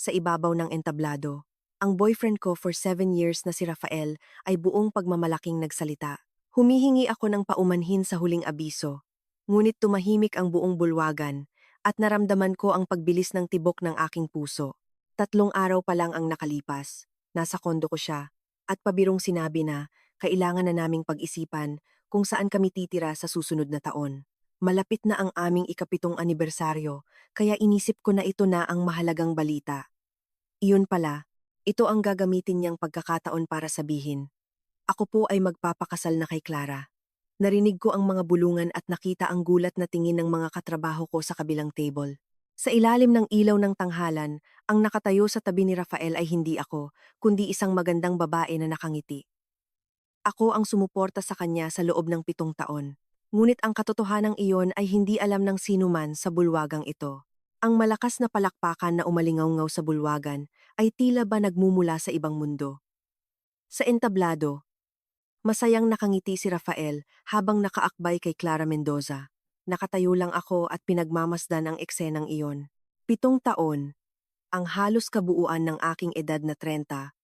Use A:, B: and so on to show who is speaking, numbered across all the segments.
A: sa ibabaw ng entablado. Ang boyfriend ko for 7 years na si Rafael ay buong pagmamalaking nagsalita. Humihingi ako ng paumanhin sa huling abiso. Ngunit tumahimik ang buong bulwagan at naramdaman ko ang pagbilis ng tibok ng aking puso. 3 araw pa lang ang nakalipas. Nasa kondo ko siya at pabirong sinabi na kailangan na naming pag-isipan kung saan kami titira sa susunod na taon. Malapit na ang aming ika-7 anibersaryo, kaya inisip ko na ito na ang mahalagang balita. Iyon pala, ito ang gagamitin niyang pagkakataon para sabihin. Ako po ay magpapakasal na kay Clara. Narinig ko ang mga bulungan at nakita ang gulat na tingin ng mga katrabaho ko sa kabilang table. Sa ilalim ng ilaw ng tanghalan, ang nakatayo sa tabi ni Rafael ay hindi ako, kundi isang magandang babae na nakangiti. Ako ang sumuporta sa kanya sa loob ng 7 taon. Ngunit ang katotohanang iyon ay hindi alam ng sinuman sa bulwagang ito. Ang malakas na palakpakan na umalingaw-ngaw sa bulwagan ay tila ba nagmumula sa ibang mundo. Sa entablado, masayang nakangiti si Rafael habang nakaakbay kay Clara Mendoza. Nakatayo lang ako at pinagmamasdan ang eksenang iyon. 7 taon, ang halos kabuuan ng aking edad na 30,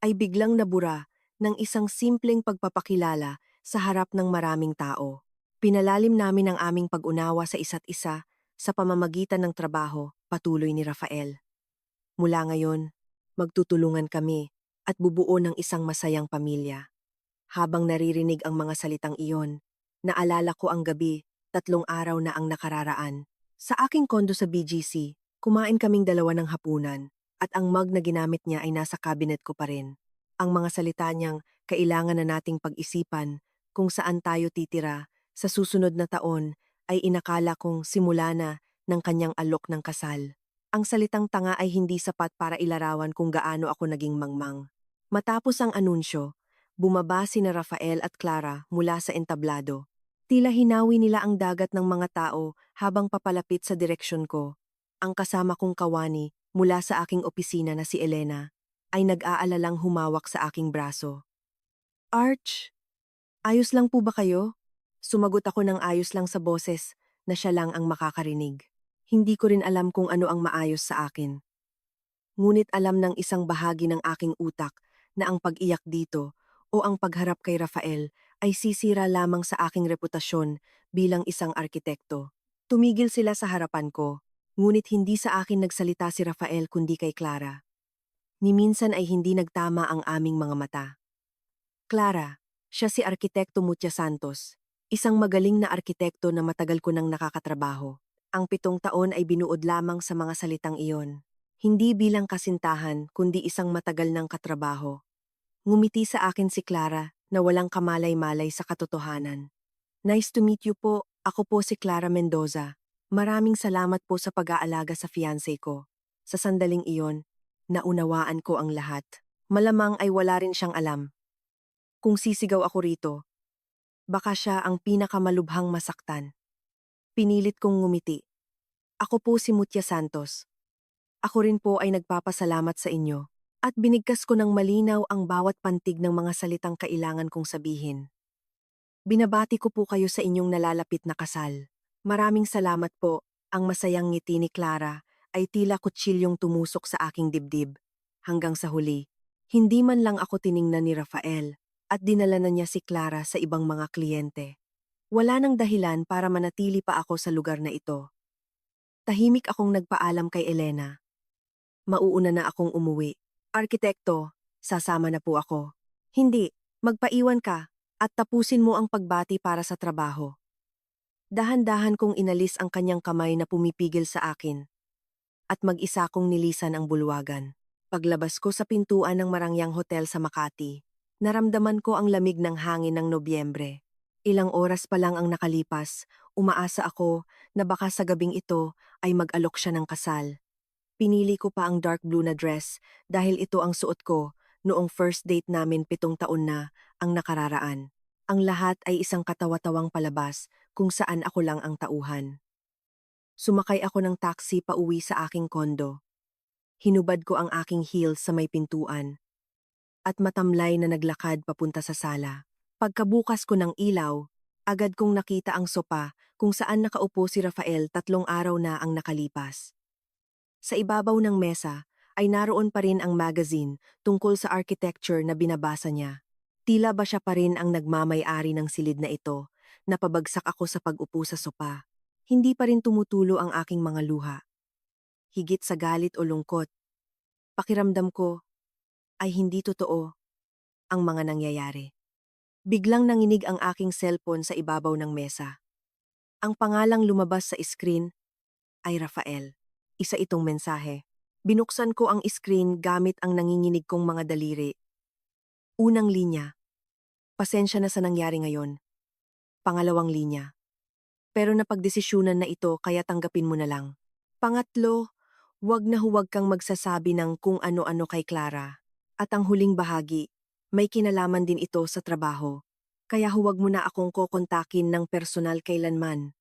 A: ay biglang nabura ng isang simpleng pagpapakilala sa harap ng maraming tao. Pinalalim namin ang aming pag-unawa sa isa't isa sa pamamagitan ng trabaho, patuloy ni Rafael. Mula ngayon, magtutulungan kami at bubuo ng isang masayang pamilya. Habang naririnig ang mga salitang iyon, naalala ko ang gabi, 3 araw na ang nakararaan. Sa aking kondo sa BGC, kumain kaming dalawa ng hapunan at ang mug na ginamit niya ay nasa cabinet ko pa rin. Ang mga salita niyang kailangan na nating pag-isipan kung saan tayo titira sa susunod na taon ay inakala kong simula na ng kanyang alok ng kasal. Ang salitang tanga ay hindi sapat para ilarawan kung gaano ako naging mangmang. Matapos ang anunsyo, bumaba sina Rafael at Clara mula sa entablado. Tila hinawi nila ang dagat ng mga tao habang papalapit sa direksyon ko. Ang kasama kong kawani mula sa aking opisina na si Elena ay nag-aalalang humawak sa aking braso. Arch, ayos lang po ba kayo? Sumagot ako ng ayos lang sa boses na siya lang ang makakarinig. Hindi ko rin alam kung ano ang maayos sa akin. Ngunit alam ng isang bahagi ng aking utak na ang pag-iyak dito o ang pagharap kay Rafael ay sisira lamang sa aking reputasyon bilang isang arkitekto. Tumigil sila sa harapan ko, ngunit hindi sa akin nagsalita si Rafael kundi kay Clara. Ni minsan ay hindi nagtama ang aming mga mata. Clara, siya si Arkitekto Mutia Santos, isang magaling na arkitekto na matagal ko nang nakakatrabaho. Ang 7 taon ay binuod lamang sa mga salitang iyon. Hindi bilang kasintahan kundi isang matagal ng katrabaho. Ngumiti sa akin si Clara na walang kamalay-malay sa katotohanan. Nice to meet you po, ako po si Clara Mendoza. Maraming salamat po sa pag-aalaga sa fiancé ko. Sa sandaling iyon, naunawaan ko ang lahat. Malamang ay wala rin siyang alam. Kung sisigaw ako rito, baka siya ang pinakamalubhang masaktan. Pinilit kong ngumiti. Ako po si Mutia Santos. Ako rin po ay nagpapasalamat sa inyo. At binigkas ko ng malinaw ang bawat pantig ng mga salitang kailangan kong sabihin. Binabati ko po kayo sa inyong nalalapit na kasal. Maraming salamat po, ang masayang ngiti ni Clara ay tila kutsilyong tumusok sa aking dibdib. Hanggang sa huli, hindi man lang ako tiningnan ni Rafael at dinala na niya si Clara sa ibang mga kliyente. Wala nang dahilan para manatili pa ako sa lugar na ito. Tahimik akong nagpaalam kay Elena. Mauuna na akong umuwi. Arkitekto, sasama na po ako. Hindi, magpaiwan ka at tapusin mo ang pagbati para sa trabaho. Dahan-dahan kong inalis ang kanyang kamay na pumipigil sa akin at mag-isa kong nilisan ang bulwagan. Paglabas ko sa pintuan ng Marangyang Hotel sa Makati, naramdaman ko ang lamig ng hangin ng Nobyembre. Ilang oras pa lang ang nakalipas, umaasa ako na baka sa gabing ito ay mag-alok siya ng kasal. Pinili ko pa ang dark blue na dress dahil ito ang suot ko noong first date namin 7 taon na ang nakararaan. Ang lahat ay isang katawa-tawang palabas kung saan ako lang ang tauhan. Sumakay ako ng taxi pauwi sa aking kondo. Hinubad ko ang aking heels sa may pintuan at matamlay na naglakad papunta sa sala. Pagkabukas ko ng ilaw, agad kong nakita ang sopa kung saan nakaupo si Rafael 3 araw na ang nakalipas. Sa ibabaw ng mesa ay naroon pa rin ang magazine tungkol sa architecture na binabasa niya. Tila ba siya pa rin ang nagmamay-ari ng silid na ito, napabagsak ako sa pag-upo sa sopa. Hindi pa rin tumutulo ang aking mga luha. Higit sa galit o lungkot, pakiramdam ko ay hindi totoo ang mga nangyayari. Biglang nanginig ang aking cellphone sa ibabaw ng mesa. Ang pangalang lumabas sa screen ay Rafael. Isa itong mensahe. Binuksan ko ang screen gamit ang nanginginig kong mga daliri. Unang linya, pasensya na sa nangyari ngayon. Pangalawang linya, pero napagdesisyunan na ito kaya tanggapin mo na lang. Pangatlo, huwag kang magsasabi ng kung ano-ano kay Clara. At ang huling bahagi, may kinalaman din ito sa trabaho. Kaya huwag mo na akong kokontakin ng personal kailanman.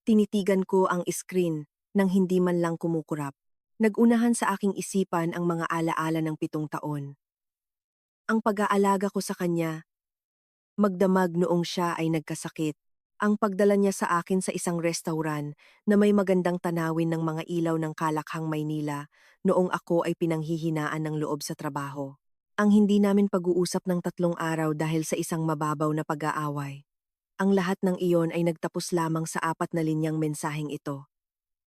A: Tinitigan ko ang screen nang hindi man lang kumukurap. Nagunahan sa aking isipan ang mga alaala ng 7 taon. Ang pag-aalaga ko sa kanya, magdamag noong siya ay nagkasakit. Ang pagdala niya sa akin sa isang restaurant na may magandang tanawin ng mga ilaw ng Kalakhang, Maynila noong ako ay pinanghihinaan ng loob sa trabaho. Ang hindi namin pag-uusap ng 3 araw dahil sa isang mababaw na pag-aaway. Ang lahat ng iyon ay nagtapos lamang sa 4 na linyang mensaheng ito.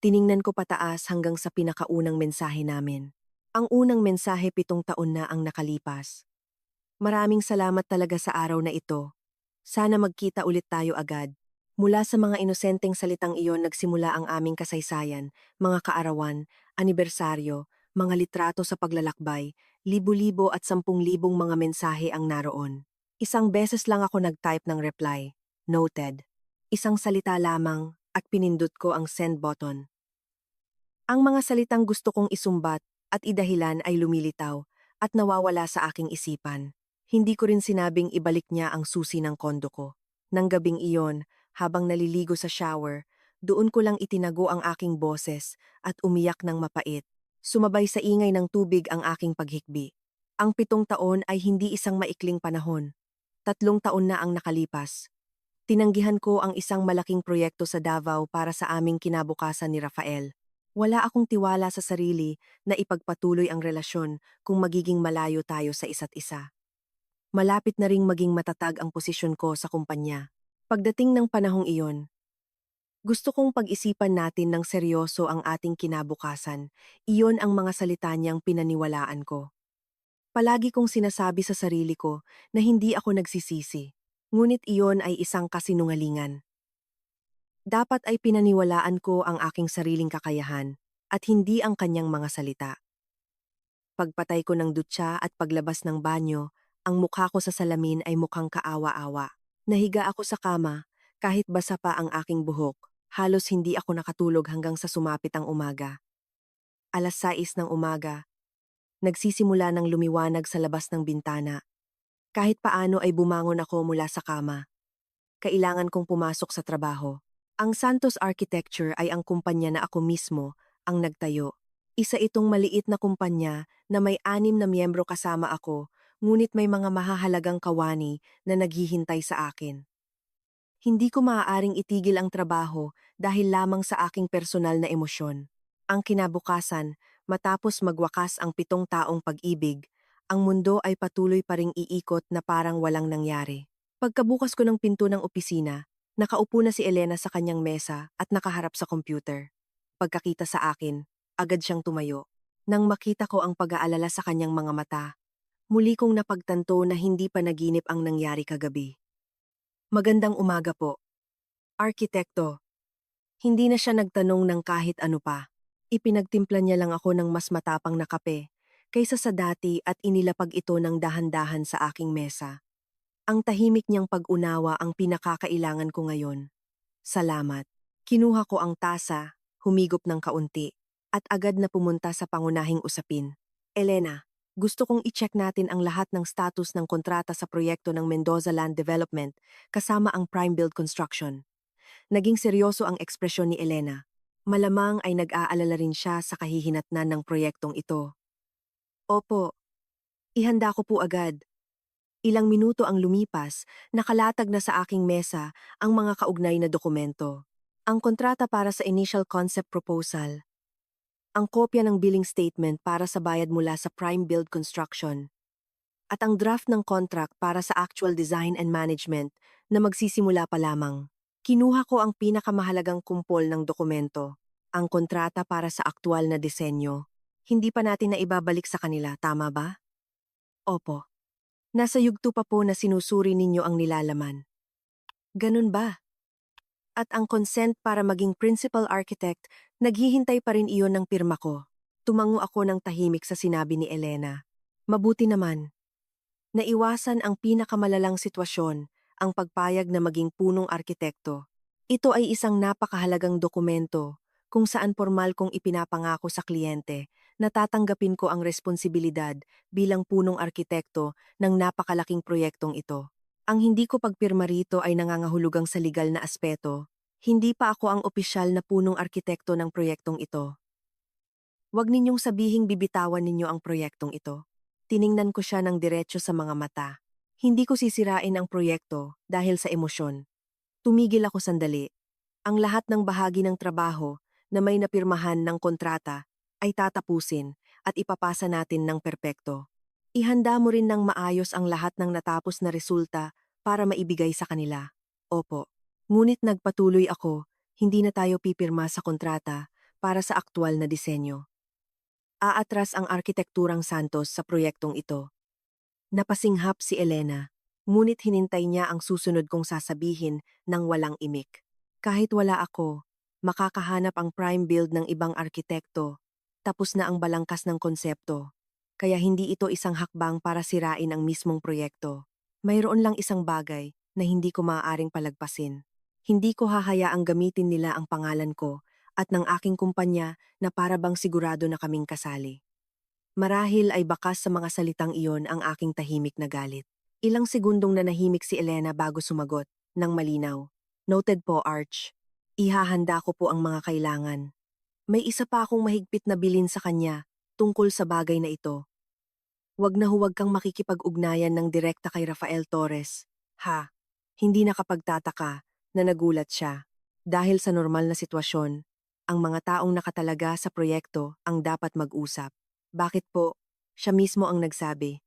A: Tiningnan ko pataas hanggang sa pinakaunang mensahe namin. Ang unang mensahe 7 taon na ang nakalipas. Maraming salamat talaga sa araw na ito. Sana magkita ulit tayo agad. Mula sa mga inosenteng salitang iyon nagsimula ang aming kasaysayan, mga kaarawan, anibersaryo, mga litrato sa paglalakbay, libo-libo at 10,000 mga mensahe ang naroon. Isang beses lang ako nag-type ng reply, noted. Isang salita lamang at pinindot ko ang send button. Ang mga salitang gusto kong isumbat at idahilan ay lumilitaw at nawawala sa aking isipan. Hindi ko rin sinabing ibalik niya ang susi ng kondo ko. Nang gabing iyon, habang naliligo sa shower, doon ko lang itinago ang aking boses at umiyak ng mapait. Sumabay sa ingay ng tubig ang aking paghikbi. Ang 7 taon ay hindi isang maikling panahon. 3 taon na ang nakalipas. Tinanggihan ko ang isang malaking proyekto sa Davao para sa aming kinabukasan ni Rafael. Wala akong tiwala sa sarili na ipagpatuloy ang relasyon kung magiging malayo tayo sa isa't isa. Malapit na ring maging matatag ang posisyon ko sa kumpanya. Pagdating ng panahong iyon, gusto kong pag-isipan natin ng seryoso ang ating kinabukasan. Iyon ang mga salita niyang pinaniwalaan ko. Palagi kong sinasabi sa sarili ko na hindi ako nagsisisi. Ngunit iyon ay isang kasinungalingan. Dapat ay pinaniwalaan ko ang aking sariling kakayahan at hindi ang kanyang mga salita. Pagpatay ko ng dutsa at paglabas ng banyo, ang mukha ko sa salamin ay mukhang kaawa-awa. Nahiga ako sa kama, kahit basa pa ang aking buhok, halos hindi ako nakatulog hanggang sa sumapit ang umaga. 6:00 ng umaga, nagsisimula ng lumiwanag sa labas ng bintana. Kahit paano ay bumangon ako mula sa kama. Kailangan kong pumasok sa trabaho. Ang Santos Architecture ay ang kumpanya na ako mismo ang nagtayo. Isa itong maliit na kumpanya na may 6 na miyembro kasama ako, ngunit may mga mahahalagang kawani na naghihintay sa akin. Hindi ko maaaring itigil ang trabaho dahil lamang sa aking personal na emosyon. Ang kinabukasan, matapos magwakas ang 7 taong pag-ibig, ang mundo ay patuloy pa ring iikot na parang walang nangyari. Pagkabukas ko ng pinto ng opisina, nakaupo na si Elena sa kanyang mesa at nakaharap sa computer. Pagkakita sa akin, agad siyang tumayo. Nang makita ko ang pag-aalala sa kanyang mga mata, muli kong napagtanto na hindi panaginip ang nangyari kagabi. Magandang umaga po. Arkitekto. Hindi na siya nagtanong ng kahit ano pa. Ipinagtimpla niya lang ako ng mas matapang na kape kaysa sa dati at inilapag ito ng dahan-dahan sa aking mesa. Ang tahimik niyang pag-unawa ang pinakakailangan ko ngayon. Salamat. Kinuha ko ang tasa, humigop ng kaunti, at agad na pumunta sa pangunahing usapin. Elena, gusto kong i-check natin ang lahat ng status ng kontrata sa proyekto ng Mendoza Land Development kasama ang Prime Build Construction. Naging seryoso ang ekspresyon ni Elena. Malamang ay nag-aalala rin siya sa kahihinatnan ng proyektong ito. Opo, ihanda ko po agad. Ilang minuto ang lumipas, nakalatag na sa aking mesa ang mga kaugnay na dokumento. Ang kontrata para sa initial concept proposal, ang kopya ng billing statement para sa bayad mula sa Prime Build Construction, at ang draft ng contract para sa actual design and management na magsisimula pa lamang. Kinuha ko ang pinakamahalagang kumpol ng dokumento, ang kontrata para sa aktual na disenyo. Hindi pa natin na ibabalik sa kanila, tama ba? Opo. Nasa yugto pa po na sinusuri ninyo ang nilalaman. Ganun ba? At ang consent para maging principal architect, naghihintay pa rin iyon ng pirma ko. Tumango ako ng tahimik sa sinabi ni Elena. Mabuti naman. Naiwasan ang pinakamalalang sitwasyon, ang pagpayag na maging punong arkitekto. Ito ay isang napakahalagang dokumento kung saan formal kong ipinapangako sa kliyente na tatanggapin ko ang responsibilidad bilang punong arkitekto ng napakalaking proyektong ito. Ang hindi ko pagpirma rito ay nangangahulugang sa legal na aspeto. Hindi pa ako ang opisyal na punong arkitekto ng proyektong ito. Huwag ninyong sabihing bibitawan ninyo ang proyektong ito. Tiningnan ko siya ng diretso sa mga mata. Hindi ko sisirain ang proyekto dahil sa emosyon. Tumigil ako sandali. Ang lahat ng bahagi ng trabaho na may napirmahan ng kontrata ay tatapusin at ipapasa natin ng perpekto. Ihanda mo rin ng maayos ang lahat ng natapos na resulta para maibigay sa kanila. Opo. Ngunit nagpatuloy ako, hindi na tayo pipirma sa kontrata para sa aktual na disenyo. Aatras ang arkitekturang Santos sa proyektong ito. Napasinghap si Elena, ngunit hinintay niya ang susunod kong sasabihin ng walang imik. Kahit wala ako, makakahanap ang prime build ng ibang arkitekto. Tapos na ang balangkas ng konsepto. Kaya hindi ito isang hakbang para sirain ang mismong proyekto. Mayroon lang isang bagay na hindi ko maaaring palagpasin. Hindi ko hahayaang gamitin nila ang pangalan ko at ng aking kumpanya na para bang sigurado na kaming kasali. Marahil ay bakas sa mga salitang iyon ang aking tahimik na galit. Ilang segundong nanahimik si Elena bago sumagot, ng malinaw. Noted po, Arch. Ihahanda ko po ang mga kailangan. May isa pa akong mahigpit na bilin sa kanya tungkol sa bagay na ito. Huwag na huwag kang makikipag-ugnayan ng direkta kay Rafael Torres. Ha? Hindi nakapagtataka na nagulat siya. Dahil sa normal na sitwasyon, ang mga taong nakatalaga sa proyekto ang dapat mag-usap. Bakit po? Siya mismo ang nagsabi.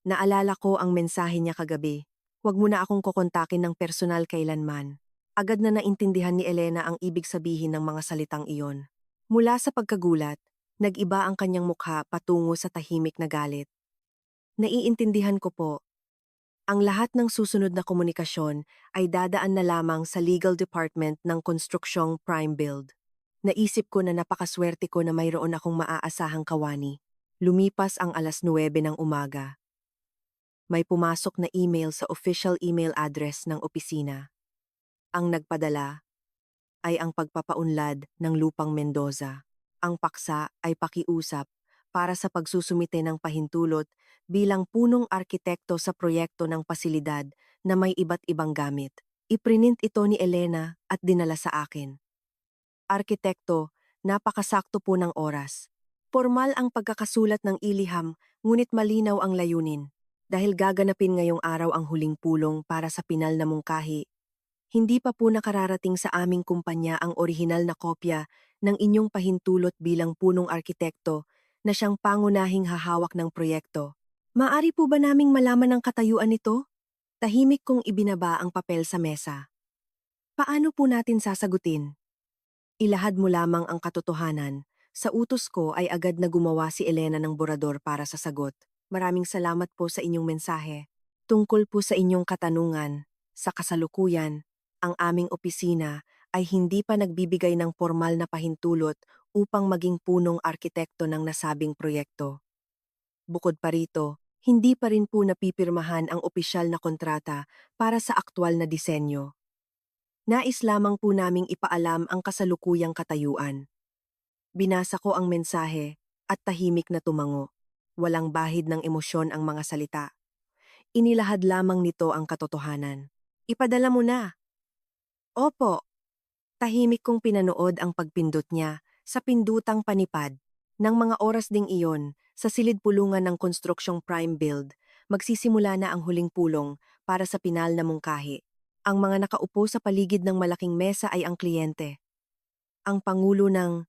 A: Naalala ko ang mensahe niya kagabi. Huwag mo na akong kokontakin ng personal kailanman. Agad na naintindihan ni Elena ang ibig sabihin ng mga salitang iyon. Mula sa pagkagulat, nag-iba ang kanyang mukha patungo sa tahimik na galit. Naiintindihan ko po. Ang lahat ng susunod na komunikasyon ay dadaan na lamang sa legal department ng konstruksyong Prime Build. Naisip ko na napakaswerte ko na mayroon akong maaasahang kawani. Lumipas ang 9:00 ng umaga. May pumasok na email sa official email address ng opisina. Ang nagpadala ay ang pagpapaunlad ng Lupang Mendoza. Ang paksa ay pakiusap para sa pagsusumite ng pahintulot bilang punong arkitekto sa proyekto ng pasilidad na may iba't ibang gamit. Iprinint ito ni Elena at dinala sa akin. Arkitekto, napakasakto po ng oras. Formal ang pagkakasulat ng iliham, ngunit malinaw ang layunin. Dahil gaganapin ngayong araw ang huling pulong para sa pinal na mungkahi, hindi pa po nakararating sa aming kumpanya ang orihinal na kopya ng inyong pahintulot bilang punong arkitekto na siyang pangunahing hahawak ng proyekto. Maari po ba naming malaman ang katayuan nito? Tahimik kong ibinaba ang papel sa mesa. Paano po natin sasagutin? Ilahad mo lamang ang katotohanan. Sa utos ko ay agad na gumawa si Elena ng borador para sa sagot. Maraming salamat po sa inyong mensahe. Tungkol po sa inyong katanungan, sa kasalukuyan, ang aming opisina ay hindi pa nagbibigay ng formal na pahintulot upang maging punong arkitekto ng nasabing proyekto. Bukod pa rito, hindi pa rin po napipirmahan ang opisyal na kontrata para sa aktwal na disenyo. Nais lamang po naming ipaalam ang kasalukuyang katayuan. Binasa ko ang mensahe at tahimik na tumango. Walang bahid ng emosyon ang mga salita. Inilahad lamang nito ang katotohanan. Ipadala mo na. Opo. Tahimik kong pinanood ang pagpindot niya sa pindutang panipad. Nang mga oras ding iyon, sa silid pulungan ng konstruksyong Prime Build, magsisimula na ang huling pulong para sa pinal na mungkahi. Ang mga nakaupo sa paligid ng malaking mesa ay ang kliyente. Ang pangulo ng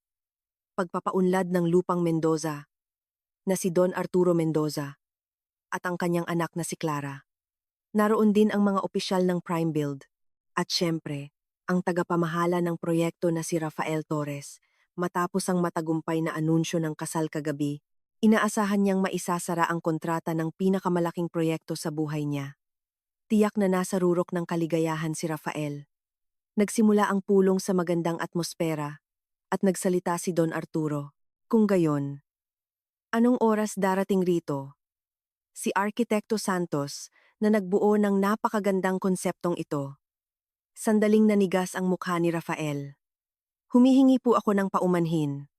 A: pagpapaunlad ng lupang Mendoza na si Don Arturo Mendoza at ang kanyang anak na si Clara. Naroon din ang mga opisyal ng Prime Build at syempre, ang tagapamahala ng proyekto na si Rafael Torres. Matapos ang matagumpay na anunsyo ng kasal kagabi, inaasahan niyang maisasara ang kontrata ng pinakamalaking proyekto sa buhay niya. Tiyak na nasa rurok ng kaligayahan si Rafael. Nagsimula ang pulong sa magandang atmosfera at nagsalita si Don Arturo. Kung gayon, anong oras darating rito? Si Arkitekto Santos na nagbuo ng napakagandang konseptong ito. Sandaling nanigas ang mukha ni Rafael. Humihingi po ako ng paumanhin.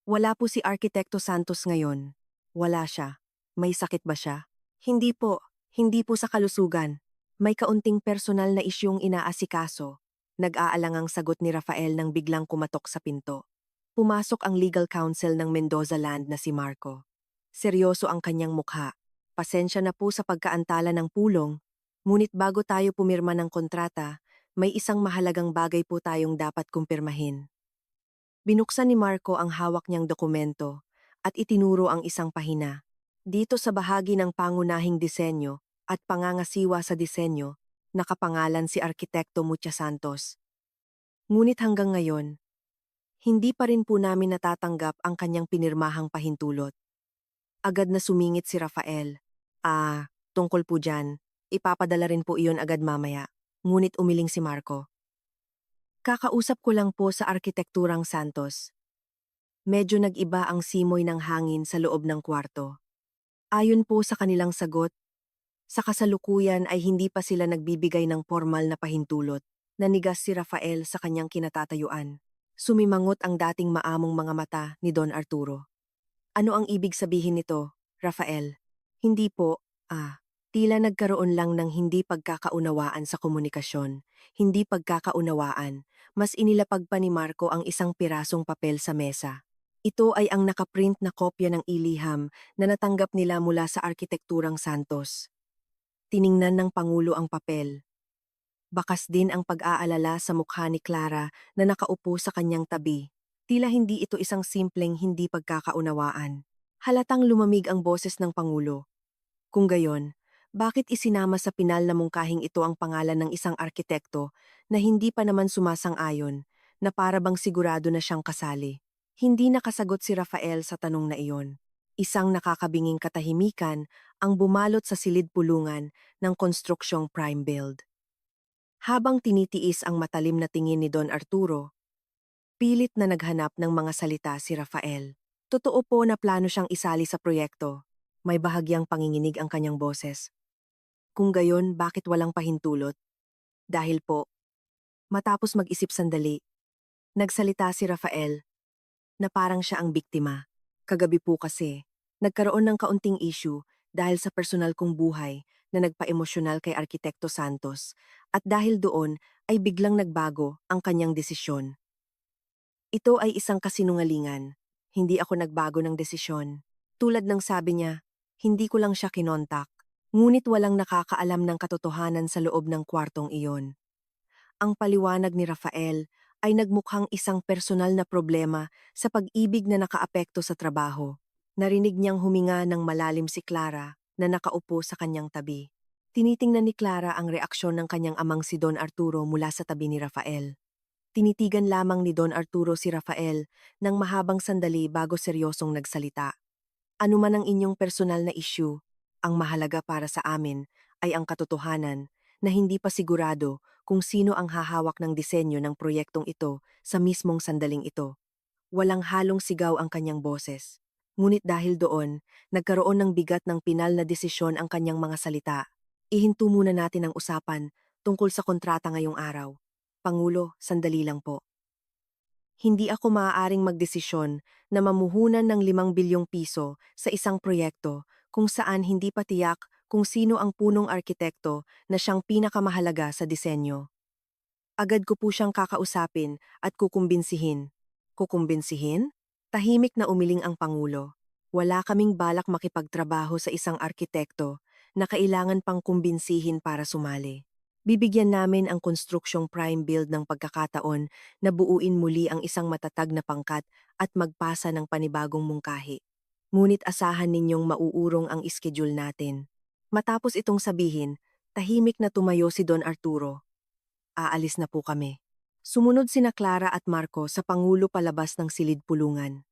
A: Wala po si Arkitekto Santos ngayon. Wala siya. May sakit ba siya? Hindi po. Hindi po sa kalusugan. May kaunting personal na isyung inaasikaso. Nag-aalangang sagot ni Rafael nang biglang kumatok sa pinto. Pumasok ang legal counsel ng Mendoza Land na si Marco. Seryoso ang kanyang mukha. Pasensya na po sa pagkaantala ng pulong, ngunit bago tayo pumirma ng kontrata, may isang mahalagang bagay po tayong dapat kumpirmahin. Binuksan ni Marco ang hawak niyang dokumento at itinuro ang isang pahina. Dito sa bahagi ng pangunahing disenyo at pangangasiwa sa disenyo, nakapangalan si Arkitekto Mucha Santos. Ngunit hanggang ngayon, hindi pa rin po namin natatanggap ang kanyang pinirmahang pahintulot. Agad na sumingit si Rafael. Tungkol po dyan, ipapadala rin po iyon agad mamaya. Ngunit umiling si Marco. Kakausap ko lang po sa Arkitekturang Santos. Medyo nag-iba ang simoy ng hangin sa loob ng kwarto. Ayon po sa kanilang sagot, sa kasalukuyan ay hindi pa sila nagbibigay ng formal na pahintulot. Nanigas si Rafael sa kanyang kinatatayuan. Sumimangot ang dating maamong mga mata ni Don Arturo. Ano ang ibig sabihin nito, Rafael? Hindi po, tila nagkaroon lang ng hindi pagkakaunawaan sa komunikasyon. Hindi pagkakaunawaan, mas inilapag pa ni Marco ang isang pirasong papel sa mesa. Ito ay ang nakaprint na kopya ng iliham na natanggap nila mula sa Arkitekturang Santos. Tiningnan ng Pangulo ang papel. Bakas din ang pag-aalala sa mukha ni Clara na nakaupo sa kanyang tabi. Tila hindi ito isang simpleng hindi pagkakaunawaan. Halatang lumamig ang boses ng Pangulo. Kung gayon, bakit isinama sa pinal na mungkahing ito ang pangalan ng isang arkitekto na hindi pa naman sumasang-ayon, na para bang sigurado na siyang kasali? Hindi nakasagot si Rafael sa tanong na iyon. Isang nakakabinging katahimikan ang bumalot sa silid-pulungan ng konstruksyong Prime Build. Habang tinitiis ang matalim na tingin ni Don Arturo, pilit na naghanap ng mga salita si Rafael. Totoo po na plano siyang isali sa proyekto. May bahagyang panginginig ang kanyang boses. Kung gayon, bakit walang pahintulot? Dahil po, matapos mag-isip sandali, nagsalita si Rafael na parang siya ang biktima. Kagabi po kasi, nagkaroon ng kaunting issue dahil sa personal kong buhay na nagpa-emosyonal kay Arkitekto Santos at dahil doon ay biglang nagbago ang kanyang desisyon. Ito ay isang kasinungalingan. Hindi ako nagbago ng desisyon. Tulad ng sabi niya, hindi ko lang siya kinontak. Ngunit walang nakakaalam ng katotohanan sa loob ng kwartong iyon. Ang paliwanag ni Rafael ay nagmukhang isang personal na problema sa pag-ibig na nakaapekto sa trabaho. Narinig niyang huminga ng malalim si Clara na nakaupo sa kanyang tabi. Tinitingnan ni Clara ang reaksyon ng kanyang amang si Don Arturo mula sa tabi ni Rafael. Tinitigan lamang ni Don Arturo si Rafael ng mahabang sandali bago seryosong nagsalita. Ano man ang inyong personal na issue, ang mahalaga para sa amin ay ang katotohanan na hindi pa sigurado kung sino ang hahawak ng disenyo ng proyektong ito sa mismong sandaling ito. Walang halong sigaw ang kanyang boses. Ngunit dahil doon, nagkaroon ng bigat ng pinal na desisyon ang kanyang mga salita. Ihinto muna natin ang usapan tungkol sa kontrata ngayong araw. Pangulo, sandali lang po. Hindi ako maaaring magdesisyon na mamuhunan ng 5 bilyong piso sa isang proyekto kung saan hindi pa tiyak kung sino ang punong arkitekto na siyang pinakamahalaga sa disenyo. Agad ko po siyang kakausapin at kukumbinsihin. Kukumbinsihin? Tahimik na umiling ang Pangulo. Wala kaming balak makipagtrabaho sa isang arkitekto na kailangan pang kumbinsihin para sumali. Bibigyan namin ang konstruksyong prime build ng pagkakataon na buuin muli ang isang matatag na pangkat at magpasa ng panibagong mungkahi. Ngunit asahan ninyong mauurong ang iskediul natin. Matapos itong sabihin, tahimik na tumayo si Don Arturo. Aalis na po kami. Sumunod sina Clara at Marco sa pangulo palabas ng silid pulungan.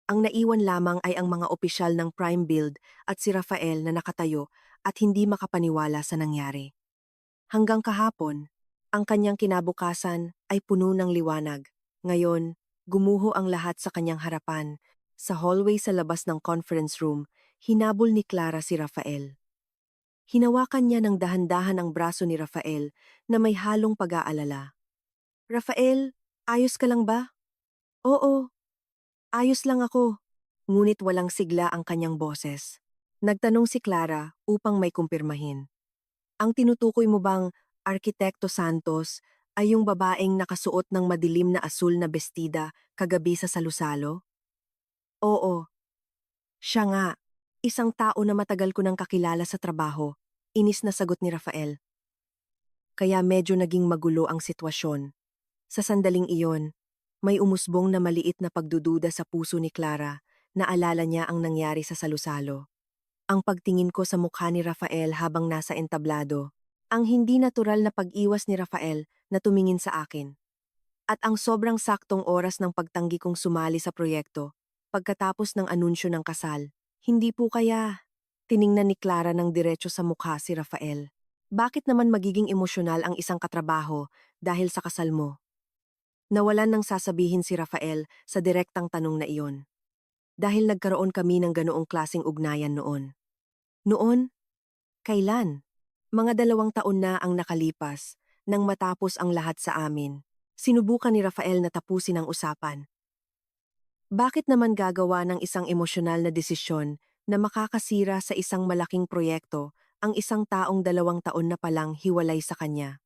A: Ang naiwan lamang ay ang mga opisyal ng prime build at si Rafael na nakatayo at hindi makapaniwala sa nangyari. Hanggang kahapon, ang kanyang kinabukasan ay puno ng liwanag. Ngayon, gumuho ang lahat sa kanyang harapan. Sa hallway sa labas ng conference room, hinabol ni Clara si Rafael. Hinawakan niya ng dahan-dahan ang braso ni Rafael na may halong pag-aalala. Rafael, ayos ka lang ba? Oo, ayos lang ako. Ngunit walang sigla ang kanyang boses. Nagtanong si Clara upang may kumpirmahin. Ang tinutukoy mo bang Arkitekto Santos ay yung babaeng nakasuot ng madilim na asul na bestida kagabi sa salusalo? Oo, siya nga. Isang tao na matagal ko nang kakilala sa trabaho. Inis na sagot ni Rafael. Kaya medyo naging magulo ang sitwasyon. Sa sandaling iyon, may umusbong na maliit na pagdududa sa puso ni Clara. Naalala niya ang nangyari sa salusalo. Ang pagtingin ko sa mukha ni Rafael habang nasa entablado, ang hindi natural na pag-iwas ni Rafael na tumingin sa akin, at ang sobrang saktong oras ng pagtanggi kong sumali sa proyekto, pagkatapos ng anunsyo ng kasal. Hindi po kaya. Tiningnan ni Clara ng diretso sa mukha si Rafael. Bakit naman magiging emosyonal ang isang katrabaho dahil sa kasal mo? Nawalan ng sasabihin si Rafael sa direktang tanong na iyon. Dahil nagkaroon kami ng ganoong klaseng ugnayan noon. Noon? Kailan? Mga 2 taon na ang nakalipas, nang matapos ang lahat sa amin. Sinubukan ni Rafael na tapusin ang usapan. Bakit naman gagawa ng isang emosyonal na desisyon na makakasira sa isang malaking proyekto ang isang taong 2 taon na palang hiwalay sa kanya?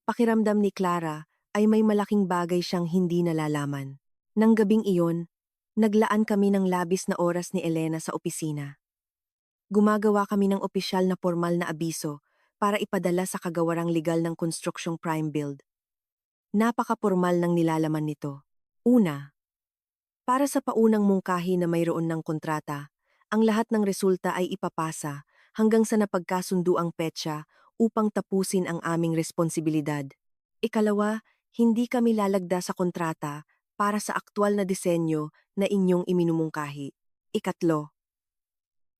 A: Pakiramdam ni Clara ay may malaking bagay siyang hindi nalalaman. Nang gabing iyon, naglaan kami ng labis na oras ni Elena sa opisina. Gumagawa kami ng opisyal na formal na abiso para ipadala sa kagawarang legal ng konstruksyong prime build. Napaka-formal ng nilalaman nito. Una, para sa paunang mungkahi na mayroon ng kontrata, ang lahat ng resulta ay ipapasa hanggang sa napagkasundo ang petsa upang tapusin ang aming responsibilidad. Ikalawa, hindi kami lalagda sa kontrata para sa aktwal na disenyo na inyong iminumungkahi. Ikatlo,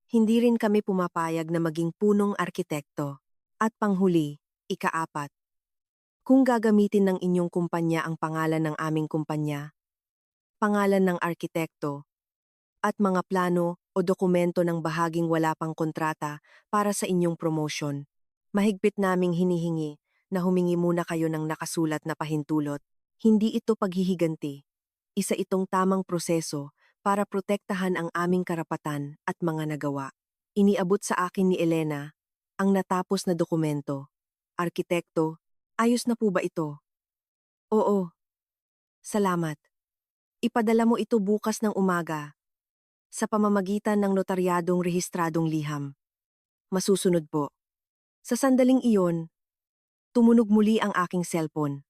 A: hindi rin kami pumapayag na maging punong arkitekto. At panghuli, ikaapat, kung gagamitin ng inyong kumpanya ang pangalan ng aming kumpanya, pangalan ng arkitekto, at mga plano o dokumento ng bahaging wala pang kontrata para sa inyong promotion, mahigpit naming hinihingi na humingi muna kayo ng nakasulat na pahintulot. Hindi ito paghihiganti. Isa itong tamang proseso para protektahan ang aming karapatan at mga nagawa. Iniabot sa akin ni Elena ang natapos na dokumento. Arkitekto, ayos na po ba ito? Oo, salamat. Ipadala mo ito bukas ng umaga sa pamamagitan ng notaryadong rehistradong liham. Masusunod po. Sa sandaling iyon, tumunog muli ang aking cellphone.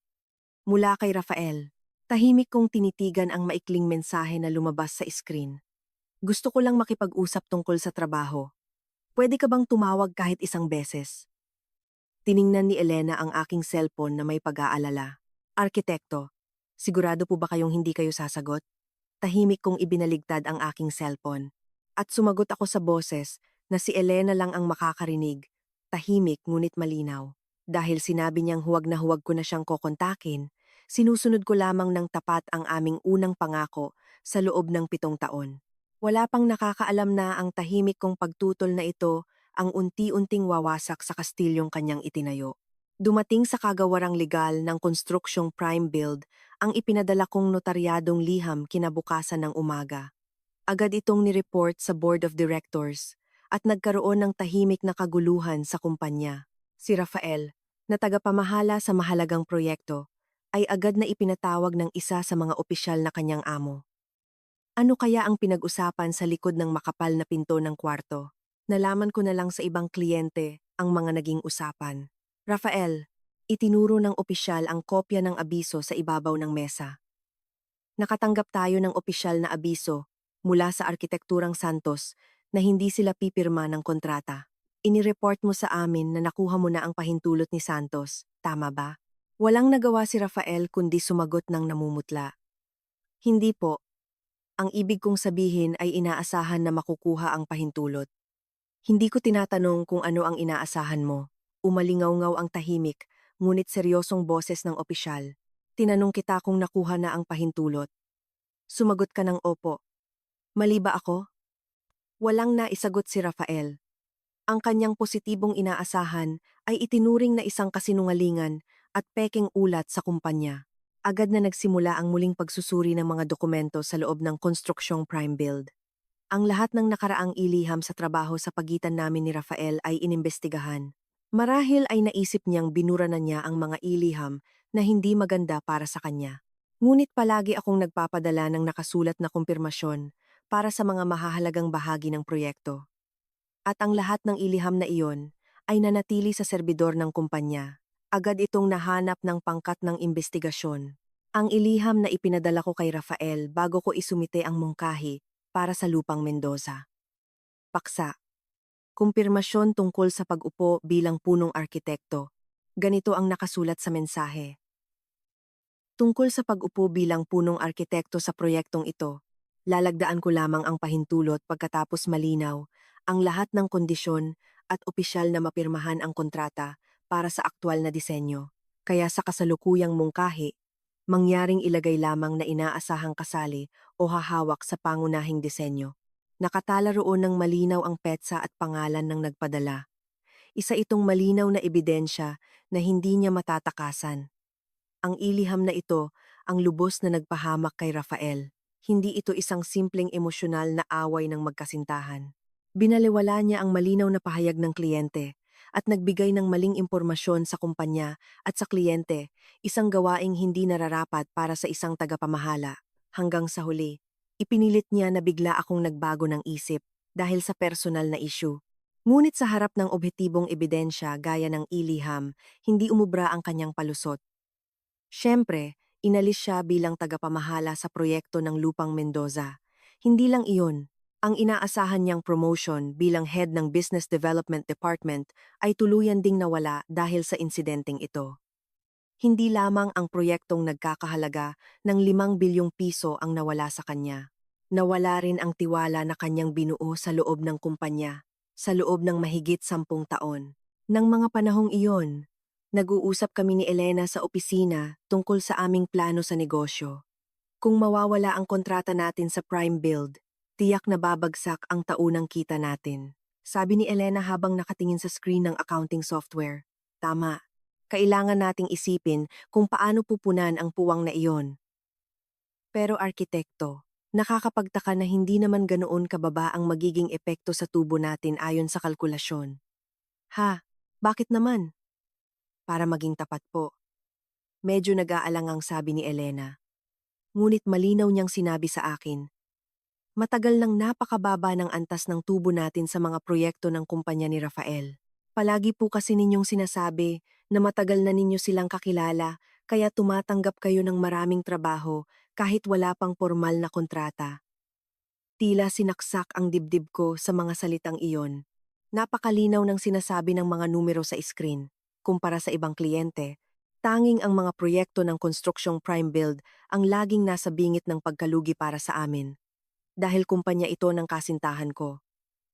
A: Mula kay Rafael. Tahimik kong tinitigan ang maikling mensahe na lumabas sa screen. Gusto ko lang makipag-usap tungkol sa trabaho. Pwede ka bang tumawag kahit isang beses? Tiningnan ni Elena ang aking cellphone na may pag-aalala. Arkitekto, sigurado po ba kayong hindi kayo sasagot? Tahimik kong ibinaligtad ang aking cellphone. At sumagot ako sa boses na si Elena lang ang makakarinig. Tahimik ngunit malinaw. Dahil sinabi niyang huwag na huwag ko na siyang kokontakin, sinusunod ko lamang ng tapat ang aming unang pangako sa loob ng 7 taon. Wala pang nakakaalam na ang tahimik kong pagtutol na ito ang unti-unting wawasak sa kastilyong kanyang itinayo. Dumating sa kagawarang legal ng konstruksyong prime build ang ipinadala kong notaryadong liham kinabukasan ng umaga. Agad itong nireport sa Board of Directors at nagkaroon ng tahimik na kaguluhan sa kumpanya. Si Rafael, na tagapamahala sa mahalagang proyekto, ay agad na ipinatawag ng isa sa mga opisyal na kanyang amo. Ano kaya ang pinag-usapan sa likod ng makapal na pinto ng kwarto? Nalaman ko na lang sa ibang kliyente ang mga naging usapan. Rafael, itinuro ng opisyal ang kopya ng abiso sa ibabaw ng mesa. Nakatanggap tayo ng opisyal na abiso mula sa Arkitekturang Santos na hindi sila pipirma ng kontrata. Inireport mo sa amin na nakuha mo na ang pahintulot ni Santos, tama ba? Walang nagawa si Rafael kundi sumagot ng namumutla. Hindi po. Ang ibig kong sabihin ay inaasahan na makukuha ang pahintulot. Hindi ko tinatanong kung ano ang inaasahan mo. Umalingaw-ngaw ang tahimik, ngunit seryosong boses ng opisyal. Tinanong kita kung nakuha na ang pahintulot. Sumagot ka ng opo. Mali ba ako? Walang naisagot si Rafael. Ang kanyang positibong inaasahan ay itinuring na isang kasinungalingan at pekeng ulat sa kumpanya. Agad na nagsimula ang muling pagsusuri ng mga dokumento sa loob ng konstruksyong prime build. Ang lahat ng nakaraang iliham sa trabaho sa pagitan namin ni Rafael ay inimbestigahan. Marahil ay naisip niyang binura na niya ang mga iliham na hindi maganda para sa kanya. Ngunit palagi akong nagpapadala ng nakasulat na kumpirmasyon para sa mga mahahalagang bahagi ng proyekto. At ang lahat ng iliham na iyon ay nanatili sa serbidor ng kumpanya. Agad itong nahanap ng pangkat ng imbestigasyon. Ang iliham na ipinadala ko kay Rafael bago ko isumite ang mungkahi para sa Lupang Mendoza. Paksa. Kumpirmasyon tungkol sa pag-upo bilang punong arkitekto. Ganito ang nakasulat sa mensahe. Tungkol sa pag-upo bilang punong arkitekto sa proyektong ito, lalagdaan ko lamang ang pahintulot pagkatapos malinaw ang lahat ng kondisyon at opisyal na mapirmahan ang kontrata para sa aktwal na disenyo. Kaya sa kasalukuyang mungkahi, mangyaring ilagay lamang na inaasahang kasali o hahawak sa pangunahing disenyo. Nakatala roon ng malinaw ang petsa at pangalan ng nagpadala. Isa itong malinaw na ebidensya na hindi niya matatakasan. Ang iliham na ito ang lubos na nagpahamak kay Rafael. Hindi ito isang simpleng emosyonal na away ng magkasintahan. Binaliwala niya ang malinaw na pahayag ng kliyente at nagbigay ng maling impormasyon sa kumpanya at sa kliyente, isang gawaing hindi nararapat para sa isang tagapamahala. Hanggang sa huli, ipinilit niya na bigla akong nagbago ng isip dahil sa personal na issue. Ngunit sa harap ng objetibong ebidensya gaya ng iliham, hindi umubra ang kanyang palusot. Siyempre, inalis siya bilang tagapamahala sa proyekto ng Lupang Mendoza. Hindi lang iyon, ang inaasahan niyang promotion bilang head ng Business Development Department ay tuluyan ding nawala dahil sa insidenteng ito. Hindi lamang ang proyektong nagkakahalaga ng 5 bilyong piso ang nawala sa kanya. Nawala rin ang tiwala na kanyang binuo sa loob ng kumpanya, sa loob ng mahigit 10 taon. Nang mga panahong iyon, nag-uusap kami ni Elena sa opisina tungkol sa aming plano sa negosyo. Kung mawawala ang kontrata natin sa Prime Build, tiyak na babagsak ang taunang kita natin. Sabi ni Elena habang nakatingin sa screen ng accounting software. Tama. Kailangan nating isipin kung paano pupunan ang puwang na iyon. Pero arkitekto, nakakapagtaka na hindi naman ganoon kababa ang magiging epekto sa tubo natin ayon sa kalkulasyon. Ha? Bakit naman? Para maging tapat po. Medyo nag-aalangang sabi ni Elena. Ngunit malinaw niyang sinabi sa akin, matagal nang napakababa ng antas ng tubo natin sa mga proyekto ng kumpanya ni Rafael. Palagi po kasi ninyong sinasabi na matagal na ninyo silang kakilala kaya tumatanggap kayo ng maraming trabaho kahit wala pang formal na kontrata. Tila sinaksak ang dibdib ko sa mga salitang iyon. Napakalinaw ng sinasabi ng mga numero sa screen. Kumpara sa ibang kliyente, tanging ang mga proyekto ng konstruksyong prime build ang laging nasa bingit ng pagkalugi para sa amin. Dahil kumpanya ito ng kasintahan ko.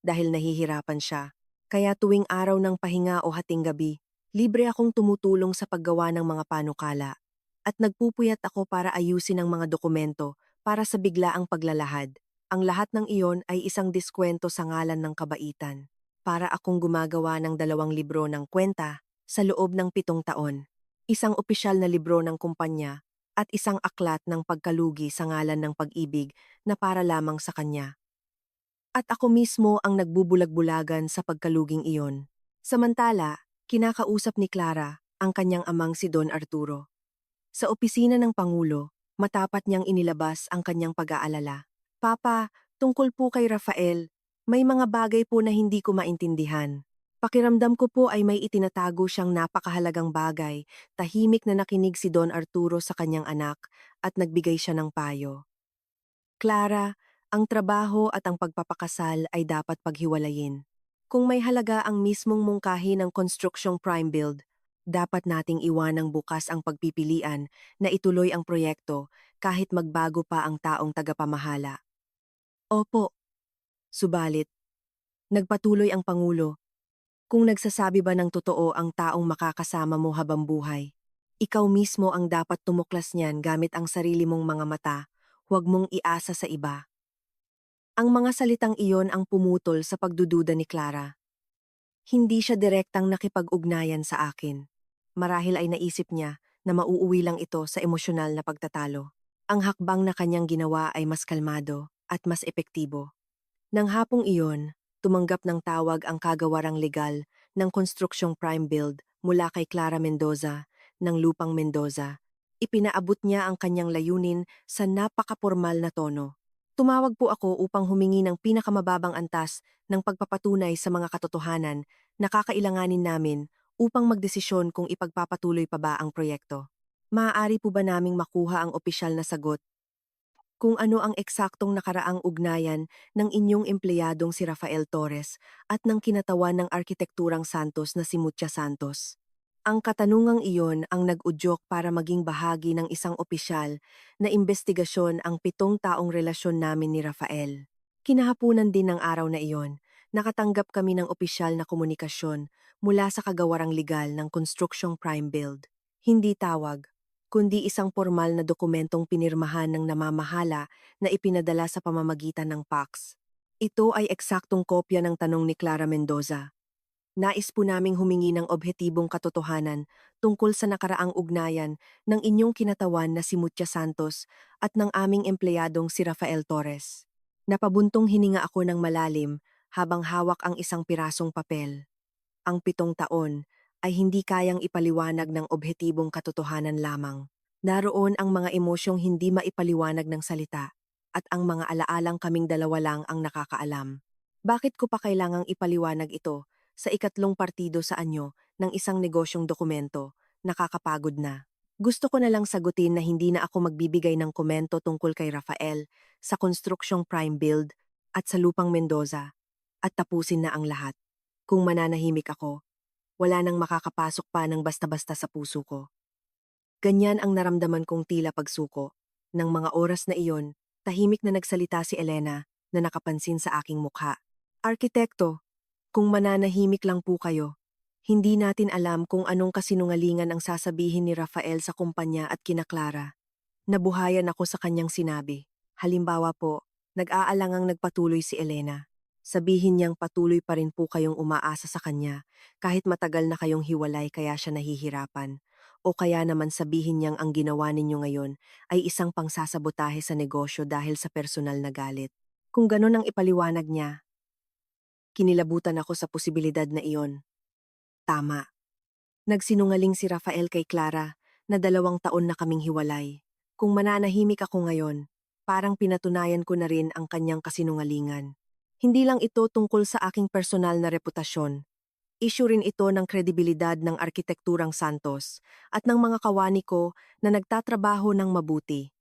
A: Dahil nahihirapan siya. Kaya tuwing araw ng pahinga o hating gabi, libre akong tumutulong sa paggawa ng mga panukala. At nagpupuyat ako para ayusin ang mga dokumento para sa biglaang paglalahad. Ang lahat ng iyon ay isang diskwento sa ngalan ng kabaitan. Para akong gumagawa ng 2 libro ng kwenta sa loob ng 7 taon. Isang opisyal na libro ng kumpanya at isang aklat ng pagkalugi sa ngalan ng pag-ibig na para lamang sa kanya. At ako mismo ang nagbubulag-bulagan sa pagkaluging iyon. Samantala, kinakausap ni Clara ang kanyang amang si Don Arturo. Sa opisina ng Pangulo, matapat niyang inilabas ang kanyang pag-aalala. Papa, tungkol po kay Rafael, may mga bagay po na hindi ko maintindihan. Pakiramdam ko po ay may itinatago siyang napakahalagang bagay. Tahimik na nakinig si Don Arturo sa kanyang anak at nagbigay siya ng payo. Clara, ang trabaho at ang pagpapakasal ay dapat paghiwalayin. Kung may halaga ang mismong mungkahi ng konstruksyong prime build, dapat nating iwanang bukas ang pagpipilian na ituloy ang proyekto kahit magbago pa ang taong tagapamahala. Opo, subalit, nagpatuloy ang Pangulo. Kung nagsasabi ba ng totoo ang taong makakasama mo habang buhay, ikaw mismo ang dapat tumuklas niyan gamit ang sarili mong mga mata, huwag mong iasa sa iba. Ang mga salitang iyon ang pumutol sa pagdududa ni Clara. Hindi siya direktang nakipag-ugnayan sa akin. Marahil ay naisip niya na mauuwi lang ito sa emosyonal na pagtatalo. Ang hakbang na kanyang ginawa ay mas kalmado at mas epektibo. Nang hapong iyon, tumanggap ng tawag ang kagawarang legal ng konstruksyong prime build mula kay Clara Mendoza ng Lupang Mendoza. Ipinaabot niya ang kanyang layunin sa napakapormal na tono. Tumawag po ako upang humingi ng pinakamababang antas ng pagpapatunay sa mga katotohanan na kakailanganin namin upang magdesisyon kung ipagpapatuloy pa ba ang proyekto. Maaari po ba naming makuha ang opisyal na sagot kung ano ang eksaktong nakaraang ugnayan ng inyong empleyadong si Rafael Torres at ng kinatawan ng arkitekturang Santos na si Mucha Santos? Ang katanungang iyon ang nag-udyok para maging bahagi ng isang opisyal na imbestigasyon ang 7 taong relasyon namin ni Rafael. Kinahapunan din ng araw na iyon, nakatanggap kami ng opisyal na komunikasyon mula sa kagawarang legal ng Construction Prime Build. Hindi tawag, kundi isang formal na dokumentong pinirmahan ng namamahala na ipinadala sa pamamagitan ng PAX. Ito ay eksaktong kopya ng tanong ni Clara Mendoza. Nais po naming humingi ng objetibong katotohanan tungkol sa nakaraang ugnayan ng inyong kinatawan na si Mucha Santos at ng aming empleyadong si Rafael Torres. Napabuntong hininga ako ng malalim habang hawak ang isang pirasong papel. Ang 7 taon ay hindi kayang ipaliwanag ng objetibong katotohanan lamang. Naroon ang mga emosyong hindi maipaliwanag ng salita at ang mga alaalang kaming dalawa lang ang nakakaalam. Bakit ko pa kailangang ipaliwanag ito sa ikatlong partido sa anyo ng isang negosyong dokumento? Nakakapagod na. Gusto ko na lang sagutin na hindi na ako magbibigay ng komento tungkol kay Rafael sa konstruksyong prime build at sa lupang Mendoza at tapusin na ang lahat. Kung mananahimik ako, wala nang makakapasok pa ng basta-basta sa puso ko. Ganyan ang naramdaman kong tila pagsuko. Nang mga oras na iyon, tahimik na nagsalita si Elena na nakapansin sa aking mukha. Arkitekto, kung mananahimik lang po kayo, hindi natin alam kung anong kasinungalingan ang sasabihin ni Rafael sa kumpanya at kina Clara. Nabuhayan ako sa kanyang sinabi. Halimbawa po, nag-aalangang nagpatuloy si Elena. Sabihin niyang patuloy pa rin po kayong umaasa sa kanya kahit matagal na kayong hiwalay kaya siya nahihirapan. O kaya naman sabihin niyang ang ginawa ninyo ngayon ay isang pangsasabotahe sa negosyo dahil sa personal na galit. Kung ganon ang ipaliwanag niya, kinilabutan ako sa posibilidad na iyon. Tama. Nagsinungaling si Rafael kay Clara na 2 taon na kaming hiwalay. Kung mananahimik ako ngayon, parang pinatunayan ko na rin ang kanyang kasinungalingan. Hindi lang ito tungkol sa aking personal na reputasyon. Issue rin ito ng kredibilidad ng arkitekturang Santos at ng mga kawani ko na nagtatrabaho ng mabuti.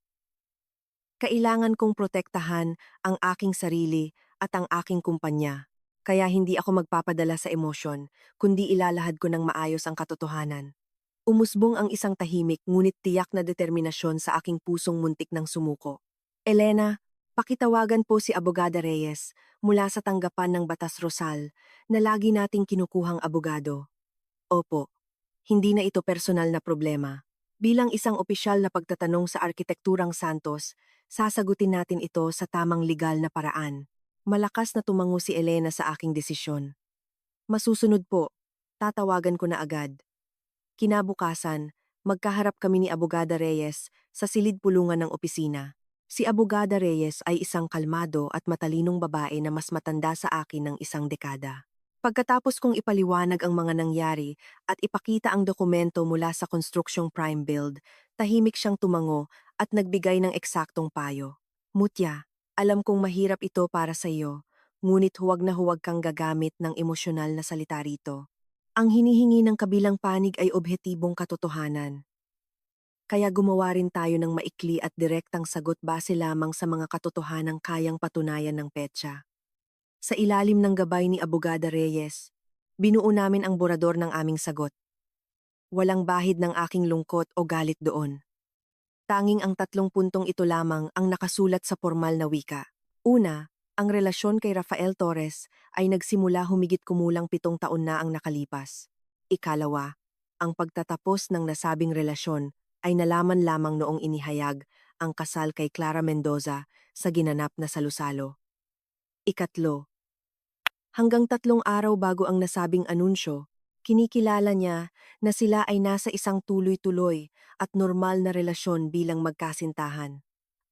A: Kailangan kong protektahan ang aking sarili at ang aking kumpanya. Kaya hindi ako magpapadala sa emosyon, kundi ilalahad ko ng maayos ang katotohanan. Umusbong ang isang tahimik ngunit tiyak na determinasyon sa aking pusong muntik ng sumuko. Elena, pakitawagan po si Abogada Reyes mula sa tanggapan ng Batas Rosal na lagi nating kinukuhang abogado. Opo, hindi na ito personal na problema. Bilang isang opisyal na pagtatanong sa arkitekturang Santos, sasagutin natin ito sa tamang legal na paraan. Malakas na tumango si Elena sa aking desisyon. Masusunod po, tatawagan ko na agad. Kinabukasan, magkaharap kami ni Abogada Reyes sa silid-pulungan ng opisina. Si Abogada Reyes ay isang kalmado at matalinong babae na mas matanda sa akin ng 1 dekada. Pagkatapos kong ipaliwanag ang mga nangyari at ipakita ang dokumento mula sa konstruksyong prime build, tahimik siyang tumango at nagbigay ng eksaktong payo. Mutya, alam kong mahirap ito para sa iyo, ngunit huwag na huwag kang gagamit ng emosyonal na salita rito. Ang hinihingi ng kabilang panig ay objetibong katotohanan. Kaya gumawa rin tayo ng maikli at direktang sagot base lamang sa mga katotohanang kayang patunayan ng petsa. Sa ilalim ng gabay ni Abogada Reyes, binuo namin ang borador ng aming sagot. Walang bahid ng aking lungkot o galit doon. Tanging ang 3 puntong ito lamang ang nakasulat sa formal na wika. Una, ang relasyon kay Rafael Torres ay nagsimula humigit kumulang 7 taon na ang nakalipas. Ikalawa, ang pagtatapos ng nasabing relasyon ay nalaman lamang noong inihayag ang kasal kay Clara Mendoza sa ginanap na salusalo. Ikatlo, hanggang 3 araw bago ang nasabing anunsyo, kinikilala niya na sila ay nasa isang tuloy-tuloy at normal na relasyon bilang magkasintahan.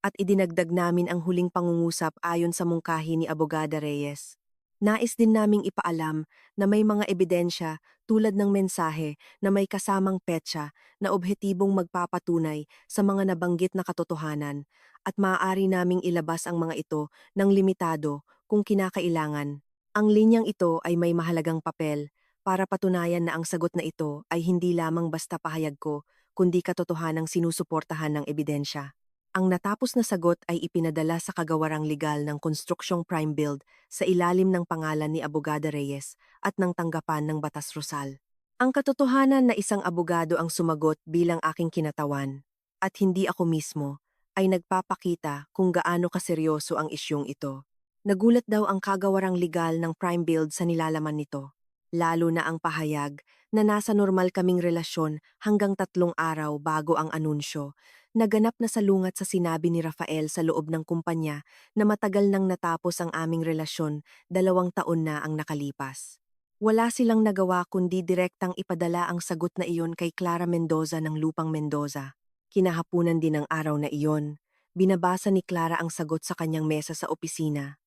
A: At idinagdag namin ang huling pangungusap ayon sa mungkahi ni Abogada Reyes. Nais din naming ipaalam na may mga ebidensya tulad ng mensahe na may kasamang petsa na objetibong magpapatunay sa mga nabanggit na katotohanan at maaari naming ilabas ang mga ito ng limitado kung kinakailangan. Ang linyang ito ay may mahalagang papel para patunayan na ang sagot na ito ay hindi lamang basta pahayag ko kundi katotohanang sinusuportahan ng ebidensya. Ang natapos na sagot ay ipinadala sa kagawarang legal ng Konstruksyong Prime Build sa ilalim ng pangalan ni Abogada Reyes at ng tanggapan ng Batas Rosal. Ang katotohanan na isang abogado ang sumagot bilang aking kinatawan, at hindi ako mismo, ay nagpapakita kung gaano kaseryoso ang isyung ito. Nagulat daw ang kagawarang legal ng Prime Build sa nilalaman nito, lalo na ang pahayag na nasa normal kaming relasyon hanggang 3 araw bago ang anunsyo. Naganap na salungat sa sinabi ni Rafael sa loob ng kumpanya na matagal nang natapos ang aming relasyon, 2 taon na ang nakalipas. Wala silang nagawa kundi direktang ipadala ang sagot na iyon kay Clara Mendoza ng Lupang Mendoza. Kinahapunan din ng araw na iyon, binabasa ni Clara ang sagot sa kanyang mesa sa opisina.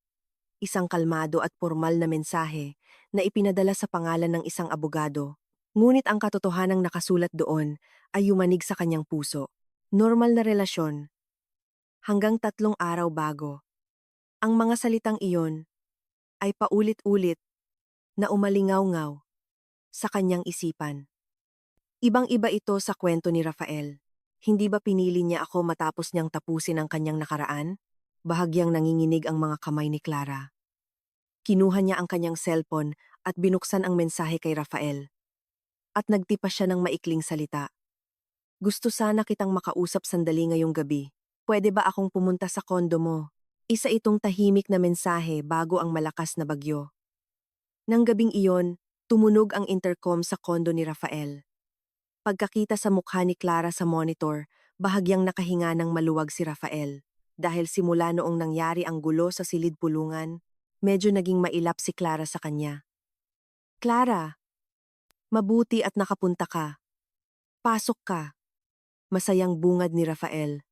A: Isang kalmado at formal na mensahe na ipinadala sa pangalan ng isang abogado. Ngunit ang katotohanang nakasulat doon ay yumanig sa kanyang puso. Normal na relasyon, hanggang 3 araw bago. Ang mga salitang iyon ay paulit-ulit na umalingaw-ngaw sa kanyang isipan. Ibang-iba ito sa kwento ni Rafael. Hindi ba pinili niya ako matapos niyang tapusin ang kanyang nakaraan? Bahagyang nanginginig ang mga kamay ni Clara. Kinuha niya ang kanyang cellphone at binuksan ang mensahe kay Rafael. At nagtipa siya ng maikling salita. Gusto sana kitang makausap sandali ngayong gabi. Pwede ba akong pumunta sa kondo mo? Isa itong tahimik na mensahe bago ang malakas na bagyo. Nang gabing iyon, tumunog ang intercom sa kondo ni Rafael. Pagkakita sa mukha ni Clara sa monitor, bahagyang nakahinga ng maluwag si Rafael. Dahil simula noong nangyari ang gulo sa silid-pulungan, medyo naging mailap si Clara sa kanya. Clara, mabuti at nakapunta ka. Pasok ka. Masayang bungad ni Rafael.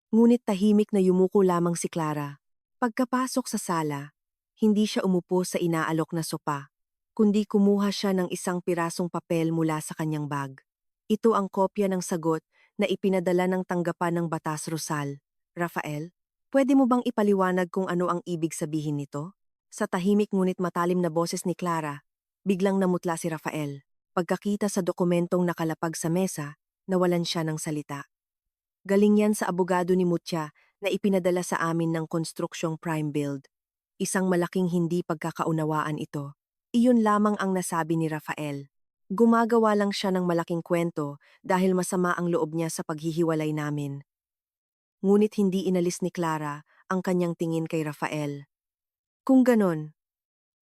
A: Ngunit tahimik na yumuko lamang si Clara. Pagkapasok sa sala, hindi siya umupo sa inaalok na sopa, kundi kumuha siya ng isang pirasong papel mula sa kanyang bag. Ito ang kopya ng sagot na ipinadala ng tanggapan ng Batas Rosal. Rafael, pwede mo bang ipaliwanag kung ano ang ibig sabihin nito? Sa tahimik ngunit matalim na boses ni Clara, biglang namutla si Rafael. Pagkakita sa dokumentong nakalapag sa mesa, nawalan siya ng salita. Galing yan sa abogado ni Mutya na ipinadala sa amin ng Konstruksyong Prime Build. Isang malaking hindi pagkakaunawaan ito. Iyon lamang ang nasabi ni Rafael. Gumagawa lang siya ng malaking kwento dahil masama ang loob niya sa paghihiwalay namin. Ngunit hindi inalis ni Clara ang kanyang tingin kay Rafael. Kung ganon,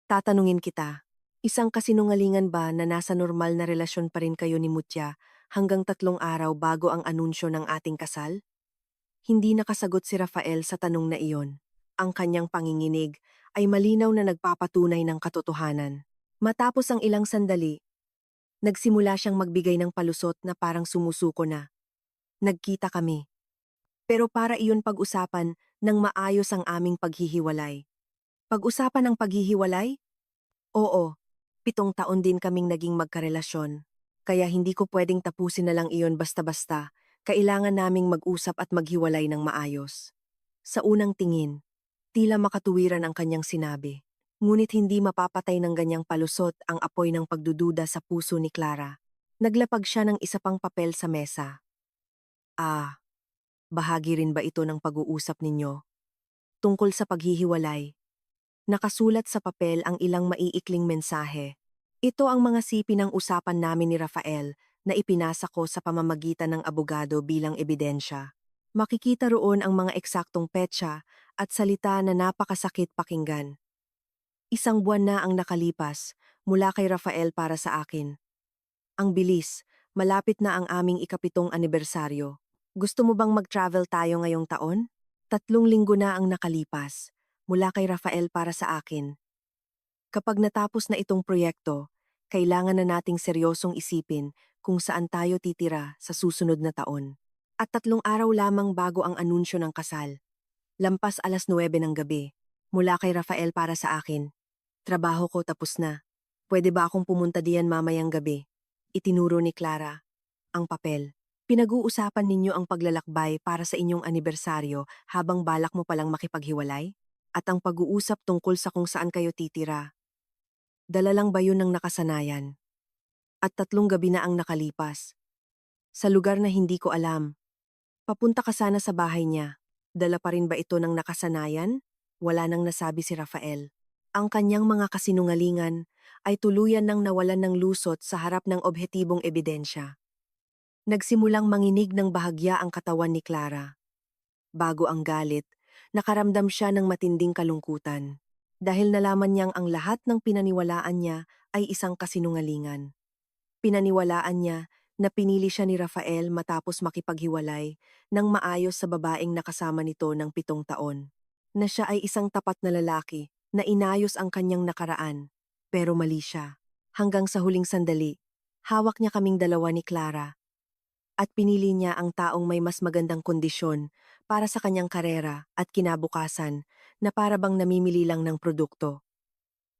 A: tatanungin kita, isang kasinungalingan ba na nasa normal na relasyon pa rin kayo ni Mutya hanggang 3 araw bago ang anunsyo ng ating kasal? Hindi nakasagot si Rafael sa tanong na iyon. Ang kanyang panginginig ay malinaw na nagpapatunay ng katotohanan. Matapos ang ilang sandali, nagsimula siyang magbigay ng palusot na parang sumusuko na. Nagkita kami. Pero para iyon pag-usapan ng maayos ang aming paghihiwalay. Pag-usapan ang paghihiwalay? Oo, 7 taon din kaming naging magkarelasyon. Kaya hindi ko pwedeng tapusin na lang iyon basta-basta. Kailangan naming mag-usap at maghiwalay ng maayos. Sa unang tingin, tila makatuwiran ang kanyang sinabi. Ngunit hindi mapapatay ng ganyang palusot ang apoy ng pagdududa sa puso ni Clara. Naglapag siya ng isa pang papel sa mesa. Ah, bahagi rin ba ito ng pag-uusap ninyo? Tungkol sa paghihiwalay. Nakasulat sa papel ang ilang maiikling mensahe. Ito ang mga sipi ng usapan namin ni Rafael na ipinasa ko sa pamamagitan ng abogado bilang ebidensya. Makikita roon ang mga eksaktong petsa at salita na napakasakit pakinggan. Isang buwan na ang nakalipas mula kay Rafael para sa akin. Ang bilis, malapit na ang aming ikapitong anibersaryo. Gusto mo bang mag-travel tayo ngayong taon? 3 linggo na ang nakalipas mula kay Rafael para sa akin. Kapag natapos na itong proyekto, kailangan na nating seryosong isipin kung saan tayo titira sa susunod na taon. At 3 araw lamang bago ang anunsyo ng kasal. Lampas 9:00 ng gabi, mula kay Rafael para sa akin. Trabaho ko tapos na. Pwede ba akong pumunta diyan mamayang gabi? Itinuro ni Clara ang papel. Pinag-uusapan ninyo ang paglalakbay para sa inyong anibersaryo habang balak mo palang makipaghiwalay? At ang pag-uusap tungkol sa kung saan kayo titira. Dala lang ba yun ng nakasanayan? At 3 gabi na ang nakalipas. Sa lugar na hindi ko alam. Papunta ka sana sa bahay niya. Dala pa rin ba ito ng nakasanayan? Wala nang nasabi si Rafael. Ang kanyang mga kasinungalingan ay tuluyan nang nawalan ng lusot sa harap ng obhetibong ebidensya. Nagsimulang manginig ng bahagya ang katawan ni Clara. Bago ang galit, nakaramdam siya ng matinding kalungkutan. Dahil nalaman niyang ang lahat ng pinaniwalaan niya ay isang kasinungalingan. Pinaniwalaan niya na pinili siya ni Rafael matapos makipaghiwalay ng maayos sa babaeng nakasama nito ng 7 taon. Na siya ay isang tapat na lalaki na inayos ang kanyang nakaraan. Pero mali siya. Hanggang sa huling sandali, hawak niya kaming dalawa ni Clara. At pinili niya ang taong may mas magandang kondisyon para sa kanyang karera at kinabukasan na para bang namimili lang ng produkto.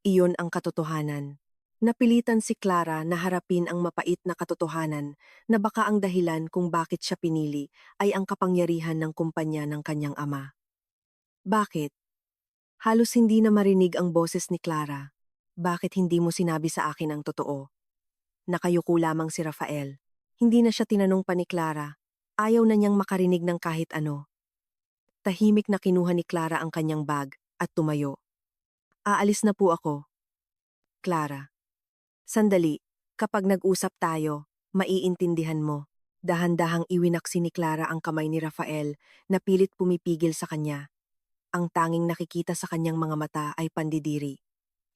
A: Iyon ang katotohanan. Napilitan si Clara na harapin ang mapait na katotohanan na baka ang dahilan kung bakit siya pinili ay ang kapangyarihan ng kumpanya ng kanyang ama. Bakit? Halos hindi na marinig ang boses ni Clara. Bakit hindi mo sinabi sa akin ang totoo? Nakayuko lamang si Rafael. Hindi na siya tinanong pa ni Clara. Ayaw na niyang makarinig ng kahit ano. Tahimik na kinuha ni Clara ang kanyang bag at tumayo. Aalis na po ako. Clara. Sandali, kapag nag-usap tayo, maiintindihan mo. Dahan-dahang iwinaksi ni Clara ang kamay ni Rafael na pilit pumipigil sa kanya. Ang tanging nakikita sa kanyang mga mata ay pandidiri.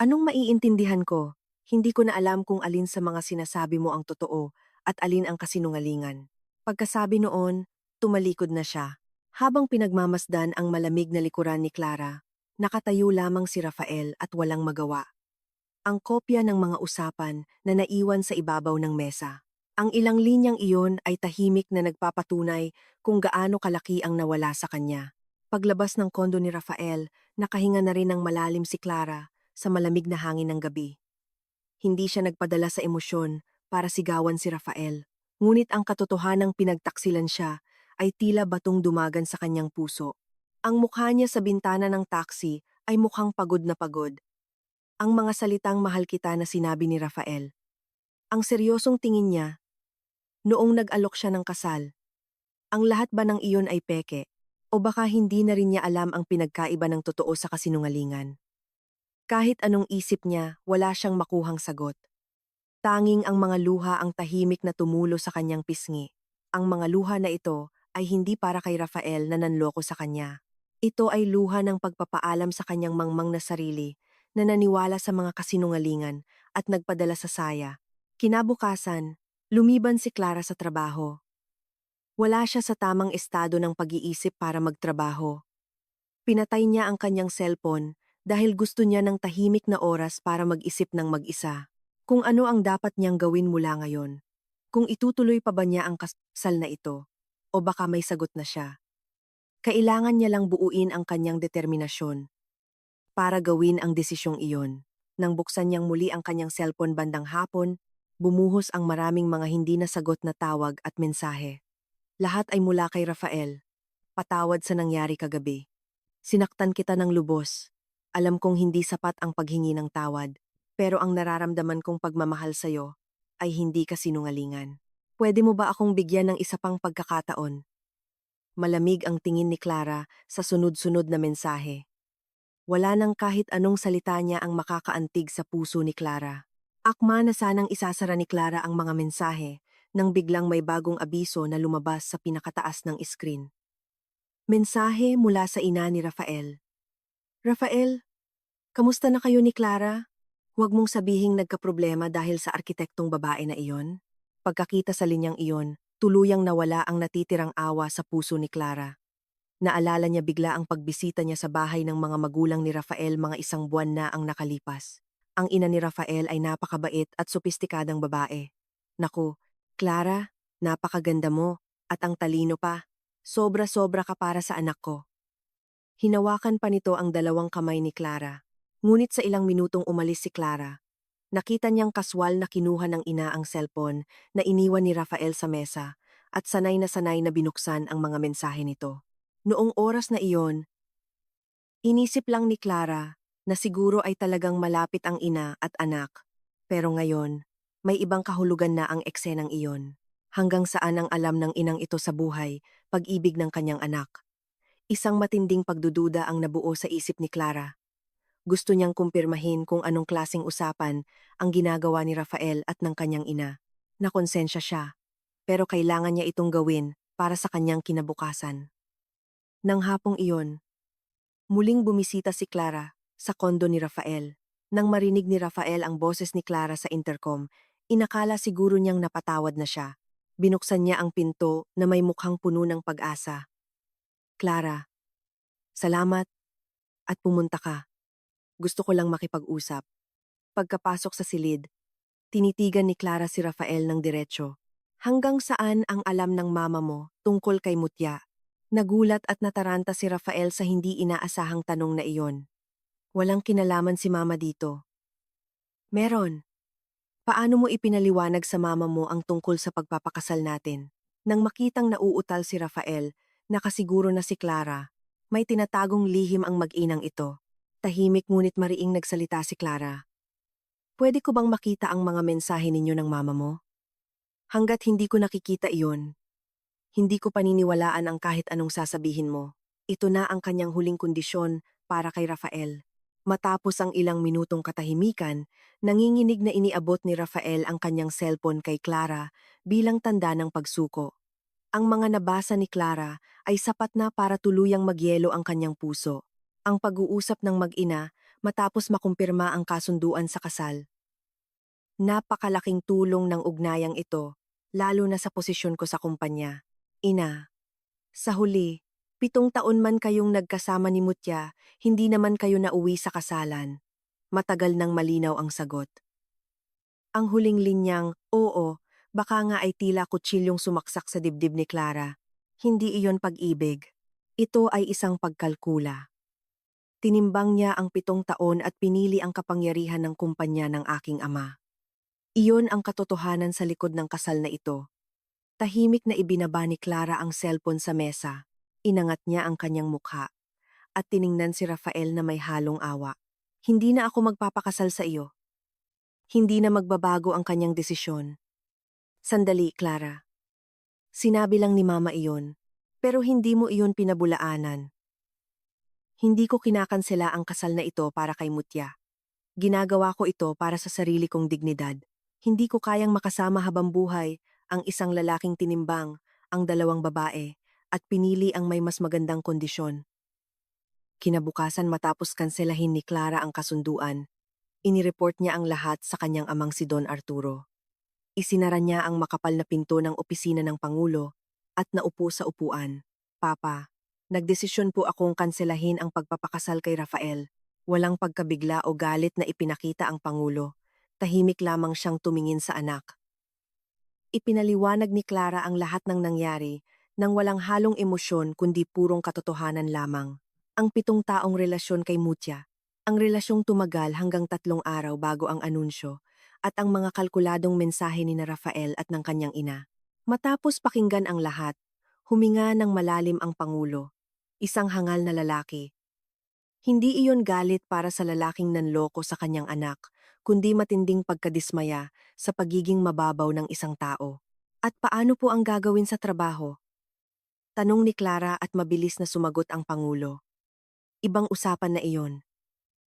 A: Anong maiintindihan ko? Hindi ko na alam kung alin sa mga sinasabi mo ang totoo at alin ang kasinungalingan. Pagkasabi noon, tumalikod na siya. Habang pinagmamasdan ang malamig na likuran ni Clara, nakatayo lamang si Rafael at walang magawa. Ang kopya ng mga usapan na naiwan sa ibabaw ng mesa. Ang ilang linyang iyon ay tahimik na nagpapatunay kung gaano kalaki ang nawala sa kanya. Paglabas ng kondo ni Rafael, nakahinga na rin ng malalim si Clara sa malamig na hangin ng gabi. Hindi siya nagpadala sa emosyon para sigawan si Rafael. Ngunit ang katotohanang pinagtaksilan siya ay tila batong dumagan sa kanyang puso. Ang mukha niya sa bintana ng taxi ay mukhang pagod na pagod. Ang mga salitang mahal kita na sinabi ni Rafael. Ang seryosong tingin niya, noong nag-alok siya ng kasal. Ang lahat ba ng iyon ay peke? O baka hindi na rin niya alam ang pinagkaiba ng totoo sa kasinungalingan? Kahit anong isip niya, wala siyang makuhang sagot. Tanging ang mga luha ang tahimik na tumulo sa kanyang pisngi. Ang mga luha na ito ay hindi para kay Rafael na nanloko sa kanya. Ito ay luha ng pagpapaalam sa kanyang mangmang na sarili na naniwala sa mga kasinungalingan at nagpadala sa saya. Kinabukasan, lumiban si Clara sa trabaho. Wala siya sa tamang estado ng pag-iisip para magtrabaho. Pinatay niya ang kanyang cellphone dahil gusto niya ng tahimik na oras para mag-isip ng mag-isa. Kung ano ang dapat niyang gawin mula ngayon. Kung itutuloy pa ba niya ang kasal na ito, o baka may sagot na siya. Kailangan niya lang buuin ang kanyang determinasyon para gawin ang desisyong iyon. Nang buksan niyang muli ang kanyang cellphone bandang hapon, bumuhos ang maraming mga hindi nasagot na tawag at mensahe. Lahat ay mula kay Rafael. Patawad sa nangyari kagabi. Sinaktan kita ng lubos. Alam kong hindi sapat ang paghingi ng tawad, pero ang nararamdaman kong pagmamahal sa'yo ay hindi kasinungalingan. Pwede mo ba akong bigyan ng isa pang pagkakataon? Malamig ang tingin ni Clara sa sunod-sunod na mensahe. Wala nang kahit anong salita niya ang makakaantig sa puso ni Clara. Akma na sanang isasara ni Clara ang mga mensahe nang biglang may bagong abiso na lumabas sa pinakataas ng screen. Mensahe mula sa ina ni Rafael. Rafael, kamusta na kayo ni Clara? Huwag mong sabihing nagkaproblema dahil sa arkitektong babae na iyon. Pagkakita sa linyang iyon, tuluyang nawala ang natitirang awa sa puso ni Clara. Naalala niya bigla ang pagbisita niya sa bahay ng mga magulang ni Rafael mga isang buwan na ang nakalipas. Ang ina ni Rafael ay napakabait at sopistikadang babae. Naku, Clara, napakaganda mo at ang talino pa. Sobra-sobra ka para sa anak ko. Hinawakan pa nito ang dalawang kamay ni Clara. Ngunit sa ilang minutong umalis si Clara, nakita niyang kaswal na kinuha ng ina ang cellphone na iniwan ni Rafael sa mesa at sanay na binuksan ang mga mensahe nito. Noong oras na iyon, inisip lang ni Clara na siguro ay talagang malapit ang ina at anak. Pero ngayon, may ibang kahulugan na ang eksenang iyon. Hanggang saan ang alam ng inang ito sa buhay, pag-ibig ng kanyang anak. Isang matinding pagdududa ang nabuo sa isip ni Clara. Gusto niyang kumpirmahin kung anong klaseng usapan ang ginagawa ni Rafael at ng kanyang ina. Nakonsensya siya, pero kailangan niya itong gawin para sa kanyang kinabukasan. Nang hapong iyon, muling bumisita si Clara sa kondo ni Rafael. Nang marinig ni Rafael ang boses ni Clara sa intercom, inakala siguro niyang napatawad na siya. Binuksan niya ang pinto na may mukhang puno ng pag-asa. Clara, salamat at pumunta ka. Gusto ko lang makipag-usap. Pagkapasok sa silid, tinitigan ni Clara si Rafael ng diretsyo. Hanggang saan ang alam ng mama mo tungkol kay Mutya? Nagulat at nataranta si Rafael sa hindi inaasahang tanong na iyon. Walang kinalaman si mama dito. Meron. Paano mo ipinaliwanag sa mama mo ang tungkol sa pagpapakasal natin? Nang makitang nauutal si Rafael, nakasiguro na si Clara, may tinatagong lihim ang mag-inang ito. Tahimik ngunit mariing nagsalita si Clara. Pwede ko bang makita ang mga mensahe ninyo ng mama mo? Hanggat hindi ko nakikita iyon, hindi ko paniniwalaan ang kahit anong sasabihin mo. Ito na ang kanyang huling kondisyon para kay Rafael. Matapos ang ilang minutong katahimikan, nanginginig na iniabot ni Rafael ang kanyang cellphone kay Clara bilang tanda ng pagsuko. Ang mga nabasa ni Clara ay sapat na para tuluyang magyelo ang kanyang puso. Ang pag-uusap ng mag-ina matapos makumpirma ang kasunduan sa kasal. Napakalaking tulong ng ugnayang ito, lalo na sa posisyon ko sa kumpanya. Ina, sa huli, 7 taon man kayong nagkasama ni Mutya, hindi naman kayo nauwi sa kasalan. Matagal nang malinaw ang sagot. Ang huling linyang, oo, baka nga ay tila kutsilyong sumaksak sa dibdib ni Clara. Hindi iyon pag-ibig. Ito ay isang pagkalkula. Tinimbang niya ang 7 taon at pinili ang kapangyarihan ng kumpanya ng aking ama. Iyon ang katotohanan sa likod ng kasal na ito. Tahimik na ibinaba ni Clara ang cellphone sa mesa. Inangat niya ang kanyang mukha at tiningnan si Rafael na may halong awa. Hindi na ako magpapakasal sa iyo. Hindi na magbabago ang kanyang desisyon. Sandali, Clara. Sinabi lang ni Mama iyon, pero hindi mo iyon pinabulaanan. Hindi ko kinakansela ang kasal na ito para kay Mutya. Ginagawa ko ito para sa sarili kong dignidad. Hindi ko kayang makasama habang buhay ang isang lalaking tinimbang, ang 2 babae, at pinili ang may mas magandang kondisyon. Kinabukasan matapos kanselahin ni Clara ang kasunduan, inireport niya ang lahat sa kanyang amang si Don Arturo. Isinara niya ang makapal na pinto ng opisina ng Pangulo at naupo sa upuan. Papa, nagdesisyon po akong kanselahin ang pagpapakasal kay Rafael. Walang pagkabigla o galit na ipinakita ang Pangulo. Tahimik lamang siyang tumingin sa anak. Ipinaliwanag ni Clara ang lahat ng nangyari nang walang halong emosyon kundi purong katotohanan lamang. Ang 7 taong relasyon kay Mutya, ang relasyong tumagal hanggang 3 araw bago ang anunsyo, at ang mga kalkuladong mensahe ni na Rafael at ng kanyang ina. Matapos pakinggan ang lahat, huminga ng malalim ang Pangulo. Isang hangal na lalaki. Hindi iyon galit para sa lalaking nanloko sa kanyang anak, kundi matinding pagkadismaya sa pagiging mababaw ng isang tao. At paano po ang gagawin sa trabaho? Tanong ni Clara at mabilis na sumagot ang Pangulo. Ibang usapan na iyon.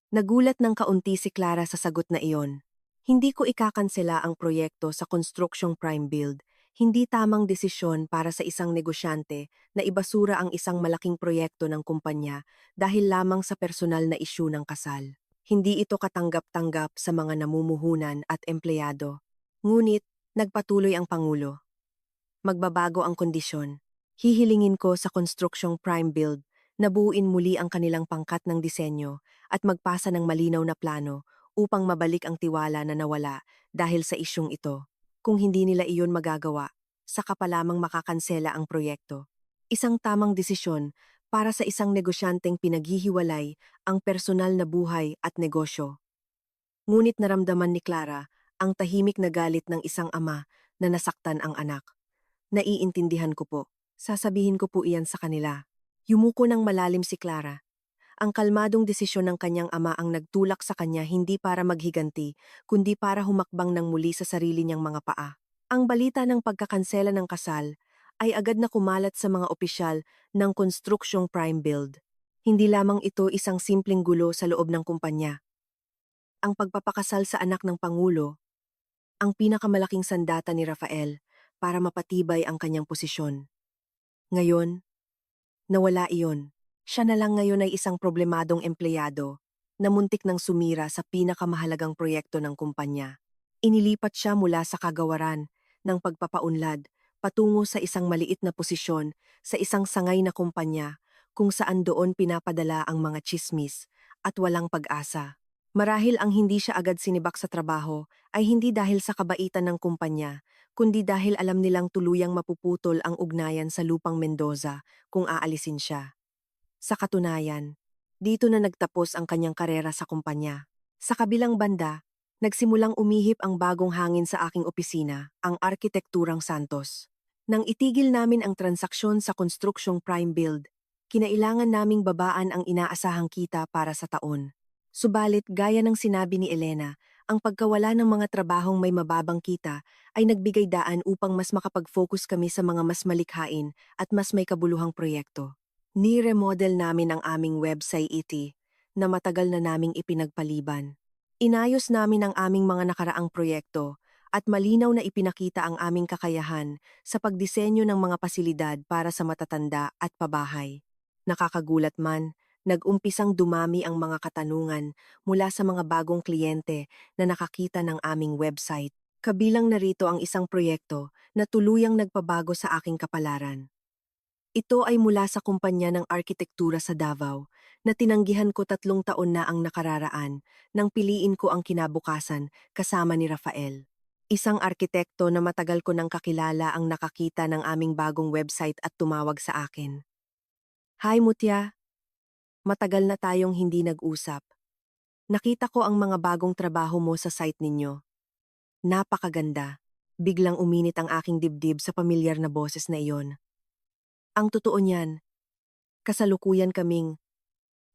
A: Nagulat ng kaunti si Clara sa sagot na iyon. Hindi ko ikakansela ang proyekto sa Construction Prime Build. Hindi tamang desisyon para sa isang negosyante na ibasura ang isang malaking proyekto ng kumpanya dahil lamang sa personal na isyu ng kasal. Hindi ito katanggap-tanggap sa mga namumuhunan at empleyado. Ngunit, nagpatuloy ang Pangulo. Magbabago ang kondisyon. Hihilingin ko sa Construction Prime Build na buuin muli ang kanilang pangkat ng disenyo at magpasa ng malinaw na plano upang mabalik ang tiwala na nawala dahil sa isyung ito. Kung hindi nila iyon magagawa, saka pa lamang makakansela ang proyekto. Isang tamang desisyon para sa isang negosyanteng pinaghihiwalay ang personal na buhay at negosyo. Ngunit naramdaman ni Clara ang tahimik na galit ng isang ama na nasaktan ang anak. Naiintindihan ko po. Sasabihin ko po iyan sa kanila. Yumuko ng malalim si Clara. Ang kalmadong desisyon ng kanyang ama ang nagtulak sa kanya hindi para maghiganti, kundi para humakbang ng muli sa sarili niyang mga paa. Ang balita ng pagkakansela ng kasal ay agad na kumalat sa mga opisyal ng Construction Prime Build. Hindi lamang ito isang simpleng gulo sa loob ng kumpanya. Ang pagpapakasal sa anak ng Pangulo, ang pinakamalaking sandata ni Rafael para mapatibay ang kanyang posisyon. Ngayon, nawala iyon. Siya na lang ngayon ay isang problemadong empleyado na muntik ng sumira sa pinakamahalagang proyekto ng kumpanya. Inilipat siya mula sa kagawaran ng pagpapaunlad patungo sa isang maliit na posisyon sa isang sangay na kumpanya kung saan doon pinapadala ang mga tsismis at walang pag-asa. Marahil ang hindi siya agad sinibak sa trabaho ay hindi dahil sa kabaitan ng kumpanya, kundi dahil alam nilang tuluyang mapuputol ang ugnayan sa lupang Mendoza kung aalisin siya. Sa katunayan, dito na nagtapos ang kanyang karera sa kumpanya. Sa kabilang banda, nagsimulang umihip ang bagong hangin sa aking opisina, ang Arkitekturang Santos. Nang itigil namin ang transaksyon sa Construction Prime Build, kinailangan naming babaan ang inaasahang kita para sa taon. Subalit gaya ng sinabi ni Elena, ang pagkawala ng mga trabahong may mababang kita ay nagbigay daan upang mas makapag-focus kami sa mga mas malikhain at mas may kabuluhang proyekto. Ni-remodel namin ang aming website na matagal na naming ipinagpaliban. Inayos namin ang aming mga nakaraang proyekto at malinaw na ipinakita ang aming kakayahan sa pagdisenyo ng mga pasilidad para sa matatanda at pabahay. Nakakagulat man, nag-umpisang dumami ang mga katanungan mula sa mga bagong kliyente na nakakita ng aming website. Kabilang narito ang isang proyekto na tuluyang nagpabago sa aking kapalaran. Ito ay mula sa kumpanya ng arkitektura sa Davao na tinanggihan ko 3 taon na ang nakararaan nang piliin ko ang kinabukasan kasama ni Rafael. Isang arkitekto na matagal ko nang kakilala ang nakakita ng aming bagong website at tumawag sa akin. Hi Mutya, matagal na tayong hindi nag-usap. Nakita ko ang mga bagong trabaho mo sa site ninyo. Napakaganda. Biglang uminit ang aking dibdib sa pamilyar na boses na iyon. Ang totoo niyan, kasalukuyan kaming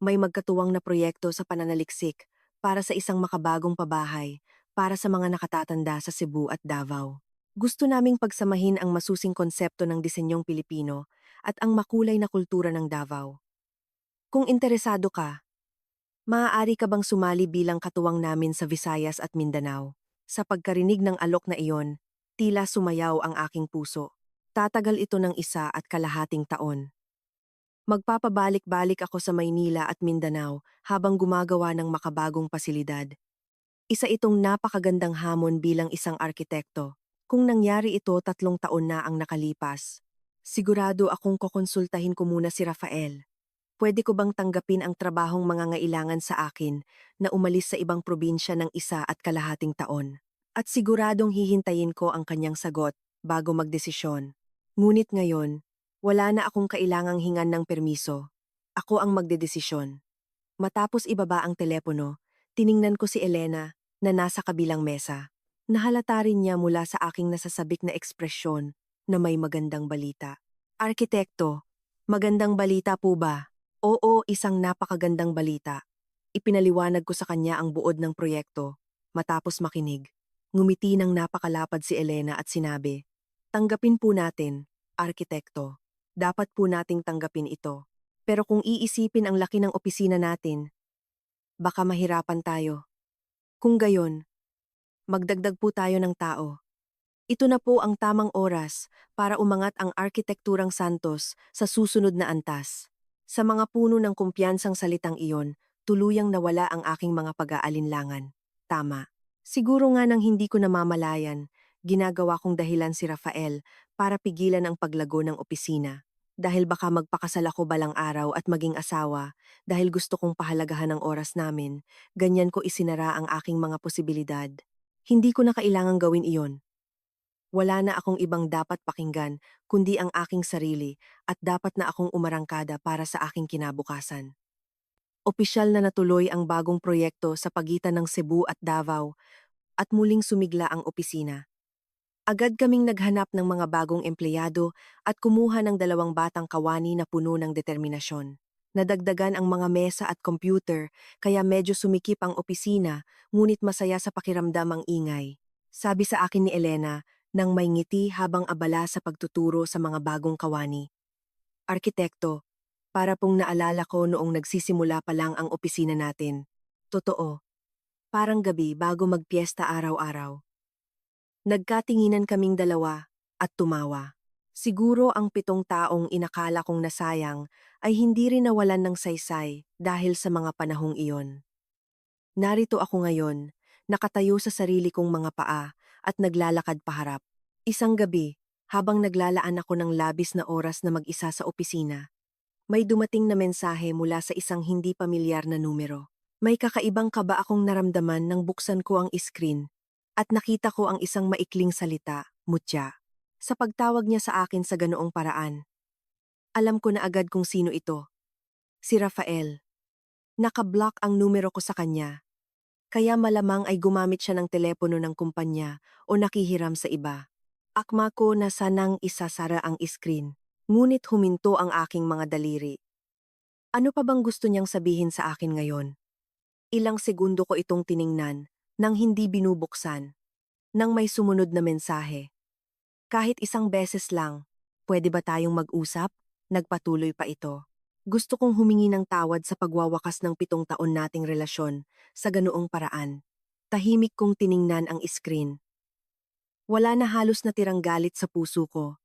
A: may magkatuwang na proyekto sa pananaliksik para sa isang makabagong pabahay para sa mga nakatatanda sa Cebu at Davao. Gusto naming pagsamahin ang masusing konsepto ng disenyong Pilipino at ang makulay na kultura ng Davao. Kung interesado ka, maaari ka bang sumali bilang katuwang namin sa Visayas at Mindanao? Sa pagkarinig ng alok na iyon, tila sumayaw ang aking puso. Tatagal ito ng 1.5 taon. Magpapabalik-balik ako sa Maynila at Mindanao habang gumagawa ng makabagong pasilidad. Isa itong napakagandang hamon bilang isang arkitekto. Kung nangyari ito 3 taon na ang nakalipas, sigurado akong kukonsultahin ko muna si Rafael. Pwede ko bang tanggapin ang trabahong mangangailangan sa akin na umalis sa ibang probinsya ng 1.5 taon? At siguradong hihintayin ko ang kanyang sagot bago magdesisyon. Ngunit ngayon, wala na akong kailangang hingan ng permiso. Ako ang magdedesisyon. Matapos ibaba ang telepono, tiningnan ko si Elena na nasa kabilang mesa. Nahalata rin niya mula sa aking nasasabik na ekspresyon na may magandang balita. Arkitekto, magandang balita po ba? Oo, isang napakagandang balita. Ipinaliwanag ko sa kanya ang buod ng proyekto. Matapos makinig, ngumiti ng napakalapad si Elena at sinabi, "Tanggapin po natin, arkitekto. Dapat po nating tanggapin ito. Pero kung iisipin ang laki ng opisina natin, baka mahirapan tayo. Kung gayon, magdagdag po tayo ng tao. Ito na po ang tamang oras para umangat ang arkitekturang Santos sa susunod na antas." Sa mga puno ng kumpiyansang salitang iyon, tuluyang nawala ang aking mga pag-aalinlangan. Tama. Siguro nga nang hindi ko namamalayan, ginagawa kong dahilan si Rafael para pigilan ang paglago ng opisina. Dahil baka magpakasal ako balang araw at maging asawa, dahil gusto kong pahalagahan ang oras namin, ganyan ko isinara ang aking mga posibilidad. Hindi ko na kailangang gawin iyon. Wala na akong ibang dapat pakinggan kundi ang aking sarili at dapat na akong umarangkada para sa aking kinabukasan. Opisyal na natuloy ang bagong proyekto sa pagitan ng Cebu at Davao at muling sumigla ang opisina. Agad kaming naghanap ng mga bagong empleyado at kumuha ng 2 batang kawani na puno ng determinasyon. Nadagdagan ang mga mesa at computer kaya medyo sumikip ang opisina ngunit masaya sa pakiramdam ang ingay. Sabi sa akin ni Elena nang may ngiti habang abala sa pagtuturo sa mga bagong kawani. Arkitekto, para pong naalala ko noong nagsisimula pa lang ang opisina natin. Totoo, parang gabi bago magpiesta araw-araw. Nagkatinginan kaming dalawa at tumawa. Siguro ang 7 taong inakala kong nasayang ay hindi rin nawalan ng saysay dahil sa mga panahong iyon. Narito ako ngayon, nakatayo sa sarili kong mga paa at naglalakad paharap. Isang gabi, habang naglalaan ako ng labis na oras na mag-isa sa opisina, may dumating na mensahe mula sa isang hindi pamilyar na numero. May kakaibang kaba akong naramdaman nang buksan ko ang screen at nakita ko ang isang maikling salita, mutya. Sa pagtawag niya sa akin sa ganoong paraan, alam ko na agad kung sino ito. Si Rafael. Nakablock ang numero ko sa kanya, kaya malamang ay gumamit siya ng telepono ng kumpanya o nakihiram sa iba. Akma ko na sanang isasara ang screen, ngunit huminto ang aking mga daliri. Ano pa bang gusto niyang sabihin sa akin ngayon? Ilang segundo ko itong tiningnan, nang hindi binubuksan, nang may sumunod na mensahe. Kahit isang beses lang, pwede ba tayong mag-usap? Nagpatuloy pa ito. Gusto kong humingi ng tawad sa pagwawakas ng 7 taon nating relasyon sa ganoong paraan. Tahimik kong tiningnan ang screen. Wala na halos natirang galit sa puso ko.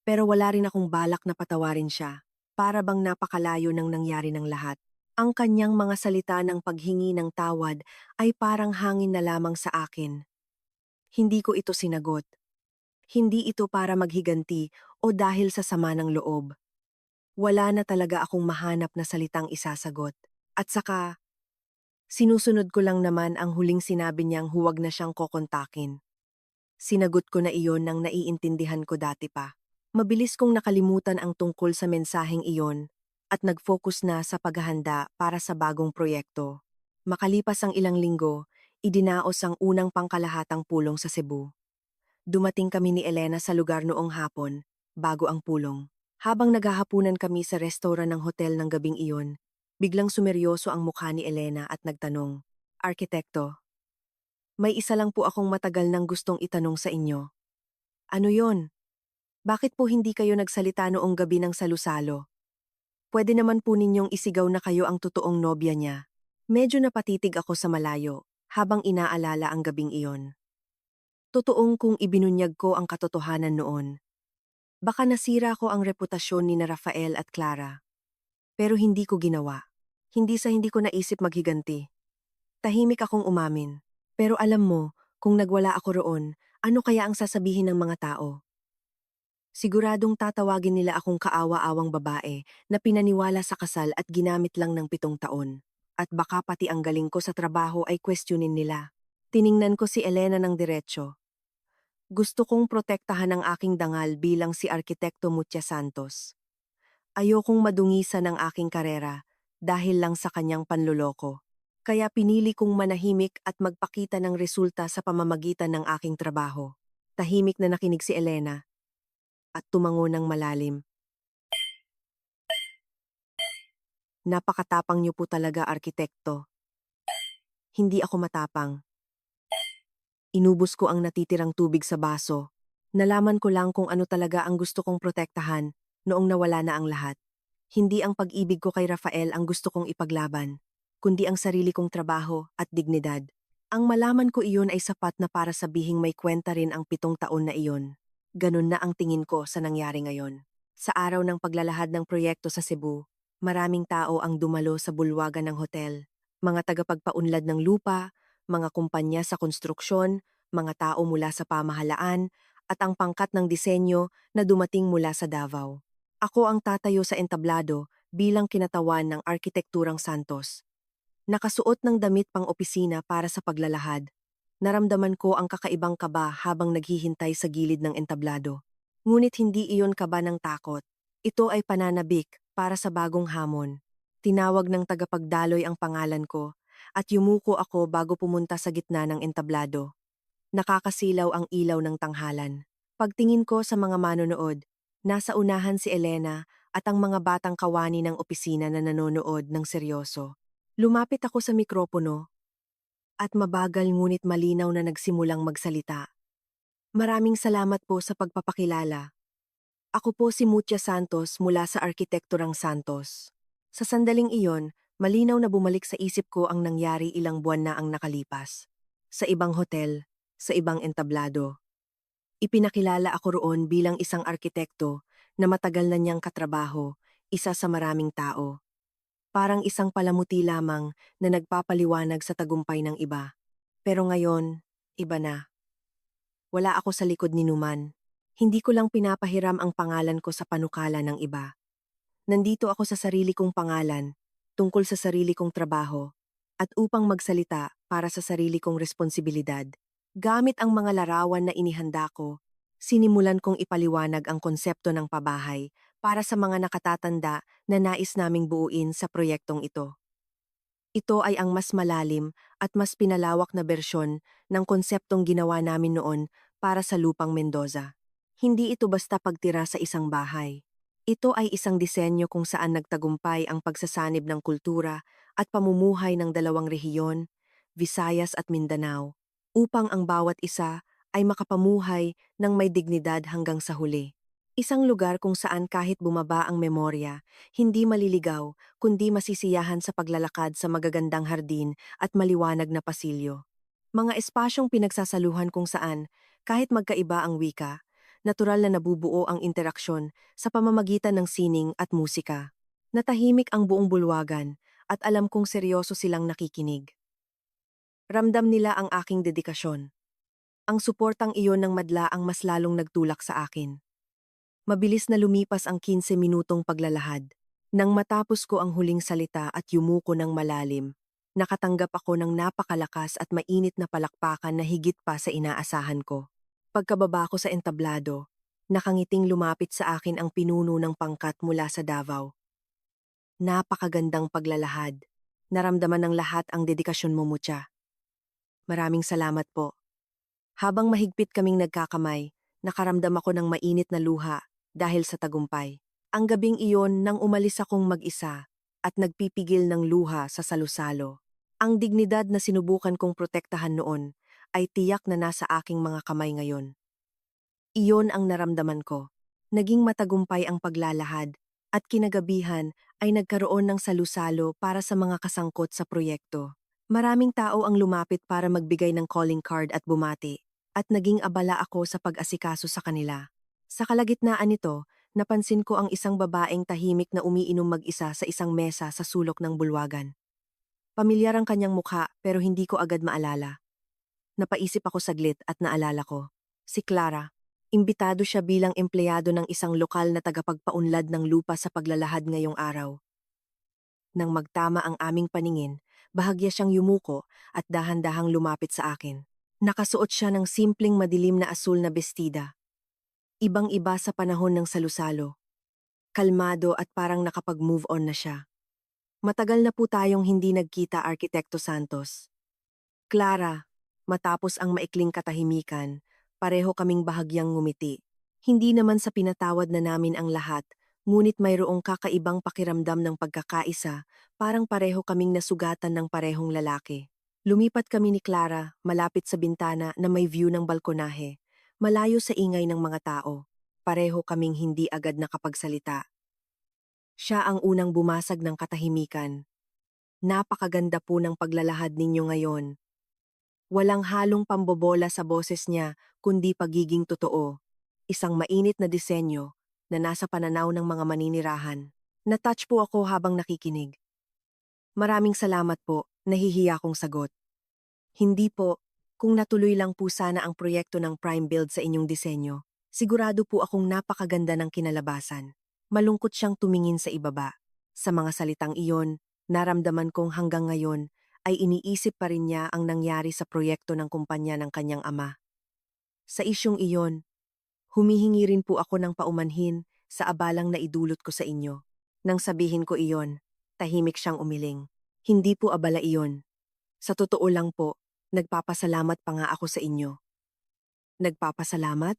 A: Pero wala rin akong balak na patawarin siya. Para bang napakalayo ng nangyari ng lahat. Ang kanyang mga salita ng paghingi ng tawad ay parang hangin na lamang sa akin. Hindi ko ito sinagot. Hindi ito para maghiganti o dahil sa sama ng loob. Wala na talaga akong mahanap na salitang isasagot. At saka, sinusunod ko lang naman ang huling sinabi niyang huwag na siyang kokontakin. Sinagot ko na iyon nang naiintindihan ko dati pa. Mabilis kong nakalimutan ang tungkol sa mensaheng iyon at nag-focus na sa paghahanda para sa bagong proyekto. Makalipas ang ilang linggo, idinaos ang unang pangkalahatang pulong sa Cebu. Dumating kami ni Elena sa lugar noong hapon, bago ang pulong. Habang naghahapunan kami sa restoran ng hotel ng gabing iyon, biglang sumeryoso ang mukha ni Elena at nagtanong, "Arkitekto, may isa lang po akong matagal nang gustong itanong sa inyo." "Ano yon? Bakit po hindi kayo nagsalita noong gabi ng salusalo? Pwede naman po ninyong isigaw na kayo ang totoong nobya niya." Medyo napatitig ako sa malayo habang inaalala ang gabing iyon. Totoong kung ibinunyag ko ang katotohanan noon. Baka nasira ko ang reputasyon ni na Rafael at Clara. Pero hindi ko ginawa. Hindi sa hindi ko naisip maghiganti. Tahimik akong umamin. Pero alam mo, kung nagwala ako roon, ano kaya ang sasabihin ng mga tao? Siguradong tatawagin nila akong kaawa-awang babae na pinaniwala sa kasal at ginamit lang ng 7 taon. At baka pati ang galing ko sa trabaho ay questionin nila. Tiningnan ko si Elena ng diretsyo. Gusto kong protektahan ang aking dangal bilang si Arkitekto Mutya Santos. Ayokong madungisan ang aking karera dahil lang sa kanyang panloloko. Kaya pinili kong manahimik at magpakita ng resulta sa pamamagitan ng aking trabaho. Tahimik na nakinig si Elena at tumango ng malalim. Napakatapang niyo po talaga, arkitekto. Hindi ako matapang. Inubos ko ang natitirang tubig sa baso. Nalaman ko lang kung ano talaga ang gusto kong protektahan noong nawala na ang lahat. Hindi ang pag-ibig ko kay Rafael ang gusto kong ipaglaban, kundi ang sarili kong trabaho at dignidad. Ang malaman ko iyon ay sapat na para sabihing may kwenta rin ang 7 taon na iyon. Ganun na ang tingin ko sa nangyari ngayon. Sa araw ng paglalahad ng proyekto sa Cebu, maraming tao ang dumalo sa bulwagan ng hotel. Mga tagapagpaunlad ng lupa, mga kumpanya sa konstruksyon, mga tao mula sa pamahalaan, at ang pangkat ng disenyo na dumating mula sa Davao. Ako ang tatayo sa entablado bilang kinatawan ng Arkitekturang Santos. Nakasuot ng damit pang opisina para sa paglalahad. Naramdaman ko ang kakaibang kaba habang naghihintay sa gilid ng entablado. Ngunit hindi iyon kaba ng takot. Ito ay pananabik para sa bagong hamon. Tinawag ng tagapagdaloy ang pangalan ko at yumuko ako bago pumunta sa gitna ng entablado. Nakakasilaw ang ilaw ng tanghalan. Pagtingin ko sa mga manonood, nasa unahan si Elena at ang mga batang kawani ng opisina na nanonood ng seryoso. Lumapit ako sa mikropono at mabagal ngunit malinaw na nagsimulang magsalita. Maraming salamat po sa pagpapakilala. Ako po si Mutia Santos mula sa Arkitekturang Santos. Sa sandaling iyon, malinaw na bumalik sa isip ko ang nangyari ilang buwan na ang nakalipas. Sa ibang hotel, sa ibang entablado. Ipinakilala ako roon bilang isang arkitekto na matagal na niyang katrabaho, isa sa maraming tao. Parang isang palamuti lamang na nagpapaliwanag sa tagumpay ng iba. Pero ngayon, iba na. Wala ako sa likod ni Numan. Hindi ko lang pinapahiram ang pangalan ko sa panukala ng iba. Nandito ako sa sarili kong pangalan, tungkol sa sarili kong trabaho, at upang magsalita para sa sarili kong responsibilidad. Gamit ang mga larawan na inihanda ko, sinimulan kong ipaliwanag ang konsepto ng pabahay para sa mga nakatatanda na nais naming buuin sa proyektong ito. Ito ay ang mas malalim at mas pinalawak na bersyon ng konseptong ginawa namin noon para sa Lupang Mendoza. Hindi ito basta pagtira sa isang bahay. Ito ay isang disenyo kung saan nagtagumpay ang pagsasanib ng kultura at pamumuhay ng dalawang rehiyon, Visayas at Mindanao, upang ang bawat isa ay makapamuhay ng may dignidad hanggang sa huli. Isang lugar kung saan kahit bumaba ang memorya, hindi maliligaw kundi masisiyahan sa paglalakad sa magagandang hardin at maliwanag na pasilyo. Mga espasyong pinagsasaluhan kung saan, kahit magkaiba ang wika, natural na nabubuo ang interaksyon sa pamamagitan ng sining at musika. Natahimik ang buong bulwagan at alam kong seryoso silang nakikinig. Ramdam nila ang aking dedikasyon. Ang suportang iyon ng madla ang mas lalong nagtulak sa akin. Mabilis na lumipas ang 15 minutong paglalahad. Nang matapos ko ang huling salita at yumuko ng malalim, nakatanggap ako ng napakalakas at mainit na palakpakan na higit pa sa inaasahan ko. Pagkababa ko sa entablado, nakangiting lumapit sa akin ang pinuno ng pangkat mula sa Davao. Napakagandang paglalahad. Naramdaman ng lahat ang dedikasyon mo, Mutia. Maraming salamat po. Habang mahigpit kaming nagkakamay, nakaramdam ako ng mainit na luha dahil sa tagumpay. Ang gabing iyon nang umalis akong mag-isa at nagpipigil ng luha sa salusalo. Ang dignidad na sinubukan kong protektahan noon ay tiyak na nasa aking mga kamay ngayon. Iyon ang naramdaman ko. Naging matagumpay ang paglalahad at kinagabihan ay nagkaroon ng salusalo para sa mga kasangkot sa proyekto. Maraming tao ang lumapit para magbigay ng calling card at bumati, at naging abala ako sa pag-asikaso sa kanila. Sa kalagitnaan nito, napansin ko ang isang babaeng tahimik na umiinom mag-isa sa isang mesa sa sulok ng bulwagan. Pamilyar ang kanyang mukha pero hindi ko agad maalala. Napaisip ako saglit at naalala ko. Si Clara. Imbitado siya bilang empleyado ng isang lokal na tagapagpaunlad ng lupa sa paglalahad ngayong araw. Nang magtama ang aming paningin, bahagya siyang yumuko at dahan-dahang lumapit sa akin. Nakasuot siya ng simpleng madilim na asul na bestida. Ibang-iba sa panahon ng salusalo. Kalmado at parang nakapag-move on na siya. Matagal na po tayong hindi nagkita, Arkitekto Santos. Clara, matapos ang maikling katahimikan, pareho kaming bahagyang ngumiti. Hindi naman sa pinatawad na namin ang lahat, Ngunit mayroong kakaibang pakiramdam ng pagkakaisa, parang pareho kaming nasugatan ng parehong lalaki. Lumipat kami ni Clara, malapit sa bintana na may view ng balkonahe, malayo sa ingay ng mga tao. Pareho kaming hindi agad nakapagsalita. Siya ang unang bumasag ng katahimikan. Napakaganda po ng paglalahad ninyo ngayon. Walang halong pambobola sa boses niya, kundi pagiging totoo. Isang mainit na disenyo na nasa pananaw ng mga maninirahan. Na-touch po ako habang nakikinig. Maraming salamat po, nahihiya kong sagot. Hindi po, kung natuloy lang po sana ang proyekto ng Prime Build sa inyong disenyo, sigurado po akong napakaganda ng kinalabasan. Malungkot siyang tumingin sa ibaba. Sa mga salitang iyon, naramdaman kong hanggang ngayon ay iniisip pa rin niya ang nangyari sa proyekto ng kumpanya ng kanyang ama. Sa isyong iyon, humihingi rin po ako ng paumanhin sa abalang na idulot ko sa inyo. Nang sabihin ko iyon, tahimik siyang umiling. Hindi po abala iyon. Sa totoo lang po, nagpapasalamat pa nga ako sa inyo. Nagpapasalamat?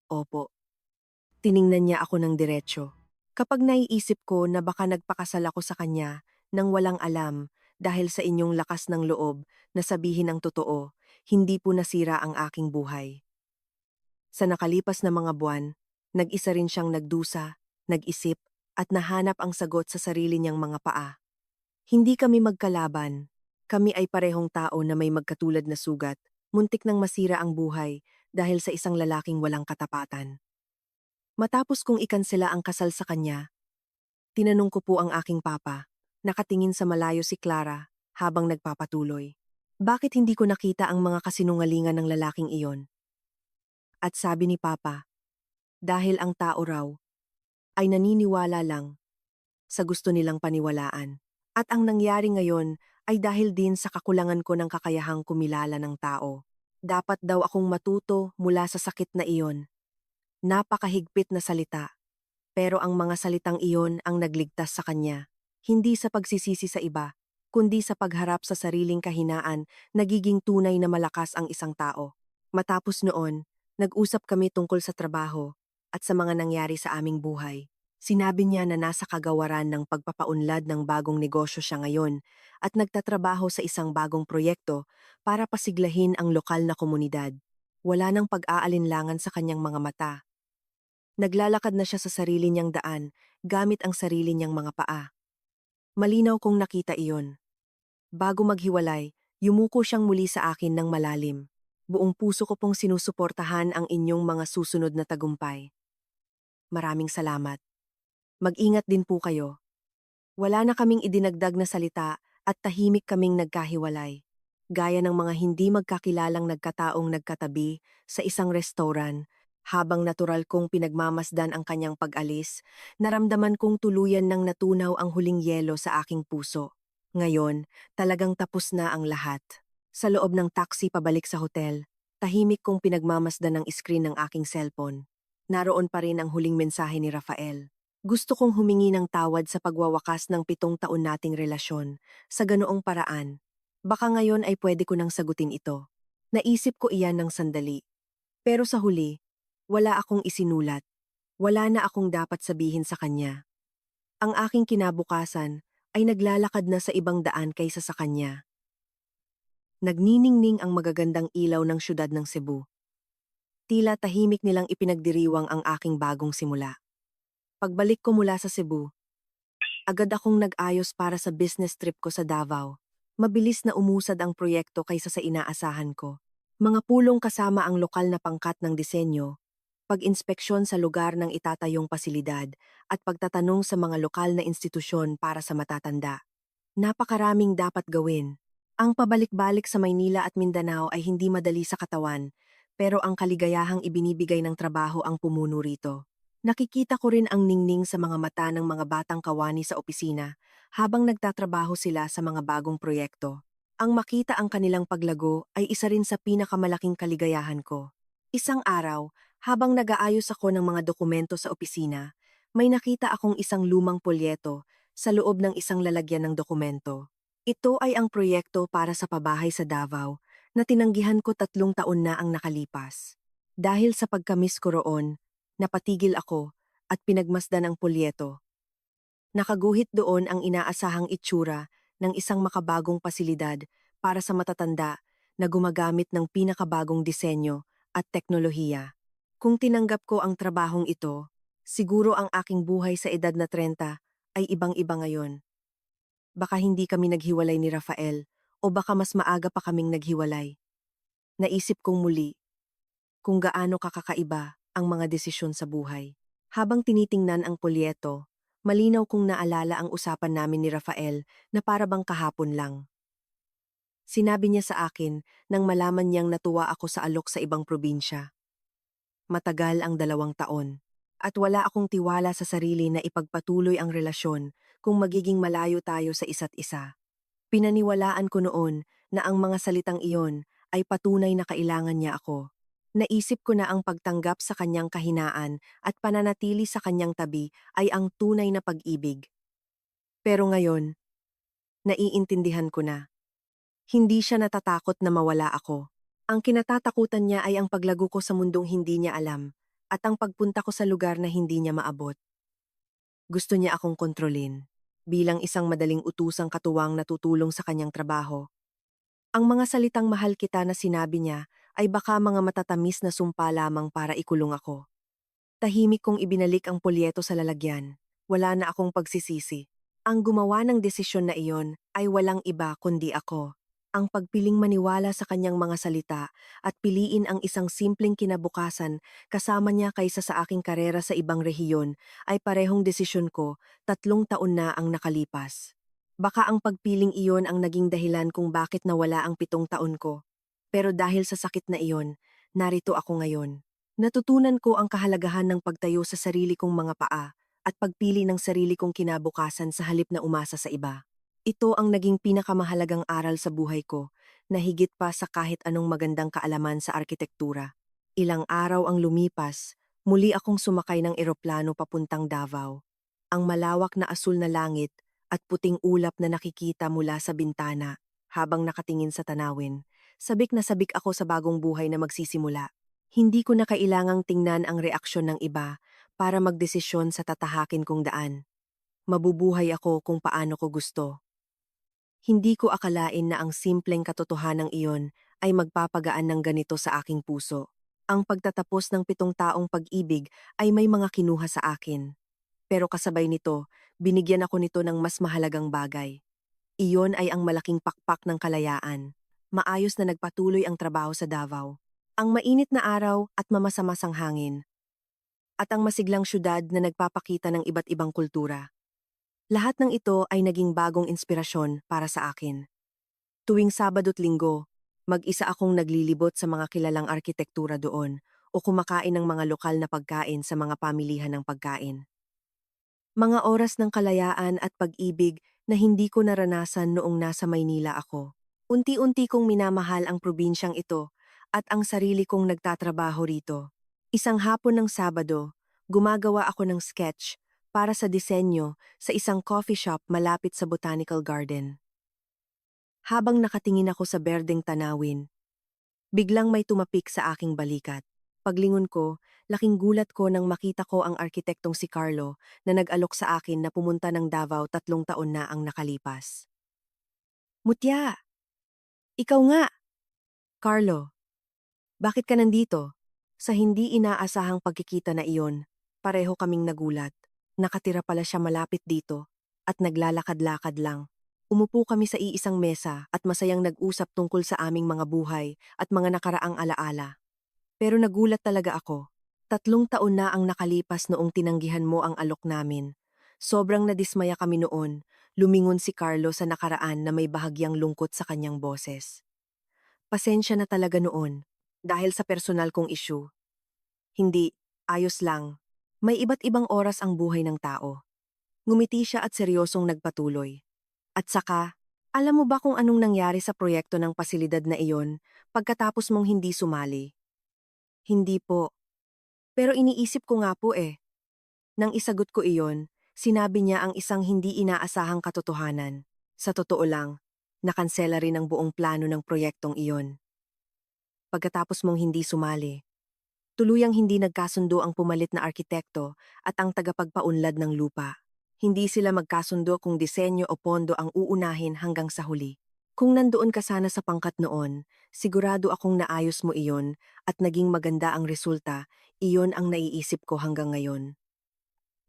A: Opo. Tiningnan niya ako ng diretsyo. Kapag naiisip ko na baka nagpakasal ako sa kanya nang walang alam dahil sa inyong lakas ng loob na sabihin ang totoo, hindi po nasira ang aking buhay. Sa nakalipas na mga buwan, nag-isa rin siyang nagdusa, nag-isip, at nahanap ang sagot sa sarili niyang mga paa. Hindi kami magkalaban. Kami ay parehong tao na may magkatulad na sugat, muntik nang masira ang buhay dahil sa isang lalaking walang katapatan. Matapos kong ikansela ang kasal sa kanya, tinanong ko po ang aking papa. Nakatingin sa malayo si Clara habang nagpapatuloy. Bakit hindi ko nakita ang mga kasinungalingan ng lalaking iyon? At sabi ni papa, dahil ang tao raw ay naniniwala lang sa gusto nilang paniwalaan. At ang nangyari ngayon ay dahil din sa kakulangan ko ng kakayahang kumilala ng tao. Dapat daw akong matuto mula sa sakit na iyon. Napakahigpit na salita. Pero ang mga salitang iyon ang nagligtas sa kanya. Hindi sa pagsisisi sa iba, kundi sa pagharap sa sariling kahinaan, nagiging tunay na malakas ang isang tao. Matapos noon, nag-usap kami tungkol sa trabaho at sa mga nangyari sa aming buhay. Sinabi niya na nasa kagawaran ng pagpapaunlad ng bagong negosyo siya ngayon at nagtatrabaho sa isang bagong proyekto para pasiglahin ang lokal na komunidad. Wala nang pag-aalinlangan sa kanyang mga mata. Naglalakad na siya sa sarili niyang daan, gamit ang sarili niyang mga paa. Malinaw kong nakita iyon. Bago maghiwalay, yumuko siyang muli sa akin ng malalim. Buong puso ko pong sinusuportahan ang inyong mga susunod na tagumpay. Maraming salamat. Mag-ingat din po kayo. Wala na kaming idinagdag na salita at tahimik kaming nagkahiwalay. Gaya ng mga hindi magkakilalang nagkataong nagkatabi sa isang restaurant, habang natural kong pinagmamasdan ang kanyang pag-alis, naramdaman kong tuluyan ng natunaw ang huling yelo sa aking puso. Ngayon, talagang tapos na ang lahat. Sa loob ng taxi pabalik sa hotel, tahimik kong pinagmamasdan ang screen ng aking cellphone. Naroon pa rin ang huling mensahe ni Rafael. Gusto kong humingi ng tawad sa pagwawakas ng 7 taon nating relasyon. Sa ganoong paraan, baka ngayon ay pwede ko nang sagutin ito. Naisip ko iyan ng sandali. Pero sa huli, wala akong isinulat. Wala na akong dapat sabihin sa kanya. Ang aking kinabukasan ay naglalakad na sa ibang daan kaysa sa kanya. Nagniningning ang magagandang ilaw ng syudad ng Cebu. Tila tahimik nilang ipinagdiriwang ang aking bagong simula. Pagbalik ko mula sa Cebu, agad akong nag-ayos para sa business trip ko sa Davao. Mabilis na umusad ang proyekto kaysa sa inaasahan ko. Mga pulong kasama ang lokal na pangkat ng disenyo, pag-inspeksyon sa lugar ng itatayong pasilidad, at pagtatanong sa mga lokal na institusyon para sa matatanda. Napakaraming dapat gawin. Ang pabalik-balik sa Maynila at Mindanao ay hindi madali sa katawan, pero ang kaligayahang ibinibigay ng trabaho ang pumuno rito. Nakikita ko rin ang ningning sa mga mata ng mga batang kawani sa opisina habang nagtatrabaho sila sa mga bagong proyekto. Ang makita ang kanilang paglago ay isa rin sa pinakamalaking kaligayahan ko. Isang araw, habang nag-aayos ako ng mga dokumento sa opisina, may nakita akong isang lumang polyeto sa loob ng isang lalagyan ng dokumento. Ito ay ang proyekto para sa pabahay sa Davao na tinanggihan ko 3 taon na ang nakalipas. Dahil sa pagkamiss ko roon, napatigil ako at pinagmasdan ang pulyeto. Nakaguhit doon ang inaasahang itsura ng isang makabagong pasilidad para sa matatanda na gumagamit ng pinakabagong disenyo at teknolohiya. Kung tinanggap ko ang trabahong ito, siguro ang aking buhay sa edad na 30 ay ibang-iba ngayon. Baka hindi kami naghiwalay ni Rafael o baka mas maaga pa kaming naghiwalay. Naisip kong muli kung gaano kakakaiba ang mga desisyon sa buhay. Habang tinitingnan ang polyeto, malinaw kong naalala ang usapan namin ni Rafael na para bang kahapon lang. Sinabi niya sa akin nang malaman niyang natuwa ako sa alok sa ibang probinsya. Matagal ang 2 taon. At wala akong tiwala sa sarili na ipagpatuloy ang relasyon kung magiging malayo tayo sa isa't isa. Pinaniwalaan ko noon na ang mga salitang iyon ay patunay na kailangan niya ako. Naisip ko na ang pagtanggap sa kanyang kahinaan at pananatili sa kanyang tabi ay ang tunay na pag-ibig. Pero ngayon, naiintindihan ko na. Hindi siya natatakot na mawala ako. Ang kinatatakutan niya ay ang paglago ko sa mundong hindi niya alam at ang pagpunta ko sa lugar na hindi niya maabot. Gusto niya akong kontrolin bilang isang madaling utusang katuwang na tutulong sa kanyang trabaho. Ang mga salitang mahal kita na sinabi niya ay baka mga matatamis na sumpa lamang para ikulong ako. Tahimik kong ibinalik ang polyeto sa lalagyan. Wala na akong pagsisisi. Ang gumawa ng desisyon na iyon ay walang iba kundi ako. Ang pagpiling maniwala sa kanyang mga salita at piliin ang isang simpleng kinabukasan kasama niya kaysa sa aking karera sa ibang rehiyon ay parehong desisyon ko, 3 taon na ang nakalipas. Baka ang pagpiling iyon ang naging dahilan kung bakit nawala ang 7 taon ko. Pero dahil sa sakit na iyon, narito ako ngayon. Natutunan ko ang kahalagahan ng pagtayo sa sarili kong mga paa at pagpili ng sarili kong kinabukasan sa halip na umasa sa iba. Ito ang naging pinakamahalagang aral sa buhay ko, na higit pa sa kahit anong magandang kaalaman sa arkitektura. Ilang araw ang lumipas, muli akong sumakay ng eroplano papuntang Davao. Ang malawak na asul na langit at puting ulap na nakikita mula sa bintana habang nakatingin sa tanawin. Sabik na sabik ako sa bagong buhay na magsisimula. Hindi ko na kailangang tingnan ang reaksyon ng iba para magdesisyon sa tatahakin kong daan. Mabubuhay ako kung paano ko gusto. Hindi ko akalain na ang simpleng katotohanan iyon ay magpapagaan ng ganito sa aking puso. Ang pagtatapos ng 7 taong pag-ibig ay may mga kinuha sa akin. Pero kasabay nito, binigyan ako nito ng mas mahalagang bagay. Iyon ay ang malaking pakpak ng kalayaan. Maayos na nagpatuloy ang trabaho sa Davao. Ang mainit na araw at mamasamasang hangin. At ang masiglang syudad na nagpapakita ng iba't ibang kultura. Lahat ng ito ay naging bagong inspirasyon para sa akin. Tuwing Sabado't Linggo, mag-isa akong naglilibot sa mga kilalang arkitektura doon o kumakain ng mga lokal na pagkain sa mga pamilihan ng pagkain. Mga oras ng kalayaan at pag-ibig na hindi ko naranasan noong nasa Maynila ako. Unti-unti kong minamahal ang probinsyang ito at ang sarili kong nagtatrabaho rito. Isang hapon ng Sabado, gumagawa ako ng sketch para sa disenyo sa isang coffee shop malapit sa Botanical Garden. Habang nakatingin ako sa berdeng tanawin, biglang may tumapik sa aking balikat. Paglingon ko, laking gulat ko nang makita ko ang arkitektong si Carlo na nag-alok sa akin na pumunta ng Davao 3 taon na ang nakalipas. Mutya! Ikaw nga! Carlo, bakit ka nandito? Sa hindi inaasahang pagkikita na iyon, pareho kaming nagulat. Nakatira pala siya malapit dito at naglalakad-lakad lang. Umupo kami sa iisang mesa at masayang nag-usap tungkol sa aming mga buhay at mga nakaraang alaala. Pero nagulat talaga ako. 3 taon na ang nakalipas noong tinanggihan mo ang alok namin. Sobrang nadismaya kami noon. Lumingon si Carlo sa nakaraan na may bahagyang lungkot sa kanyang boses. Pasensya na talaga noon dahil sa personal kong issue. Hindi, ayos lang. May iba't ibang oras ang buhay ng tao. Ngumiti siya at seryosong nagpatuloy. At saka, alam mo ba kung anong nangyari sa proyekto ng pasilidad na iyon pagkatapos mong hindi sumali? Hindi po. Pero iniisip ko nga po eh. Nang isagot ko iyon, sinabi niya ang isang hindi inaasahang katotohanan. Sa totoo lang, nakansela rin ang buong plano ng proyektong iyon. Pagkatapos mong hindi sumali. Tuluyang hindi nagkasundo ang pumalit na arkitekto at ang tagapagpaunlad ng lupa. Hindi sila magkasundo kung disenyo o pondo ang uunahin hanggang sa huli. Kung nandoon ka sana sa pangkat noon, sigurado akong naayos mo iyon at naging maganda ang resulta, iyon ang naiisip ko hanggang ngayon.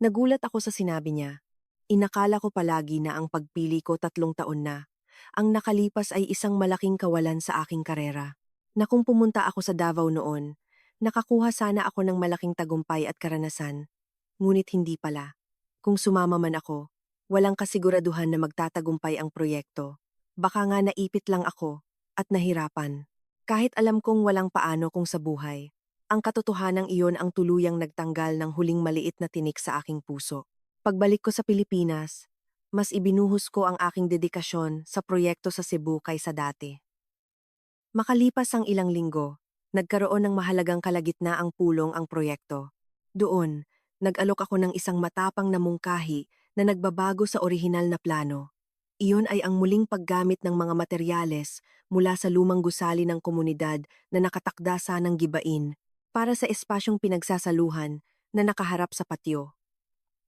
A: Nagulat ako sa sinabi niya. Inakala ko palagi na ang pagpili ko 3 taon na. Ang nakalipas ay isang malaking kawalan sa aking karera. Na kung pumunta ako sa Davao noon, nakakuha sana ako ng malaking tagumpay at karanasan. Ngunit hindi pala. Kung sumama man ako, walang kasiguraduhan na magtatagumpay ang proyekto. Baka nga naipit lang ako at nahirapan. Kahit alam kong walang paano kung sa buhay. Ang katotohanang iyon ang tuluyang nagtanggal ng huling maliit na tinik sa aking puso. Pagbalik ko sa Pilipinas, mas ibinuhos ko ang aking dedikasyon sa proyekto sa Cebu kaysa dati. Makalipas ang ilang linggo, nagkaroon ng mahalagang kalagitnaang pulong ang proyekto. Doon, nag-alok ako ng isang matapang na mungkahi na nagbabago sa orihinal na plano. Iyon ay ang muling paggamit ng mga materyales mula sa lumang gusali ng komunidad na nakatakda sanang gibain para sa espasyong pinagsasaluhan na nakaharap sa patio.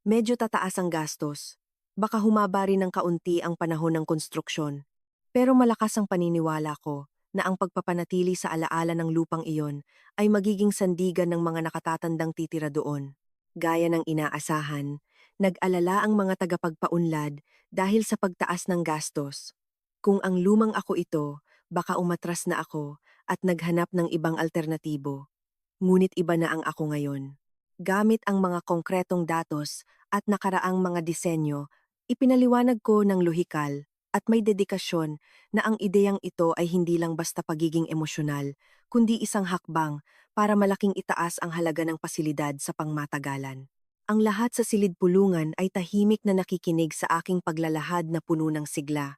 A: Medyo tataas ang gastos. Baka humaba rin ng kaunti ang panahon ng konstruksyon. Pero malakas ang paniniwala ko na ang pagpapanatili sa alaala ng lupang iyon ay magiging sandigan ng mga nakatatandang titira doon. Gaya ng inaasahan, nag-alala ang mga tagapagpaunlad dahil sa pagtaas ng gastos. Kung ang lumang ako ito, baka umatras na ako at naghanap ng ibang alternatibo. Ngunit iba na ang ako ngayon. Gamit ang mga konkretong datos at nakaraang mga disenyo, ipinaliwanag ko ng lohikal at may dedikasyon na ang ideyang ito ay hindi lang basta pagiging emosyonal, kundi isang hakbang para malaking itaas ang halaga ng pasilidad sa pangmatagalan. Ang lahat sa silid-pulungan ay tahimik na nakikinig sa aking paglalahad na puno ng sigla.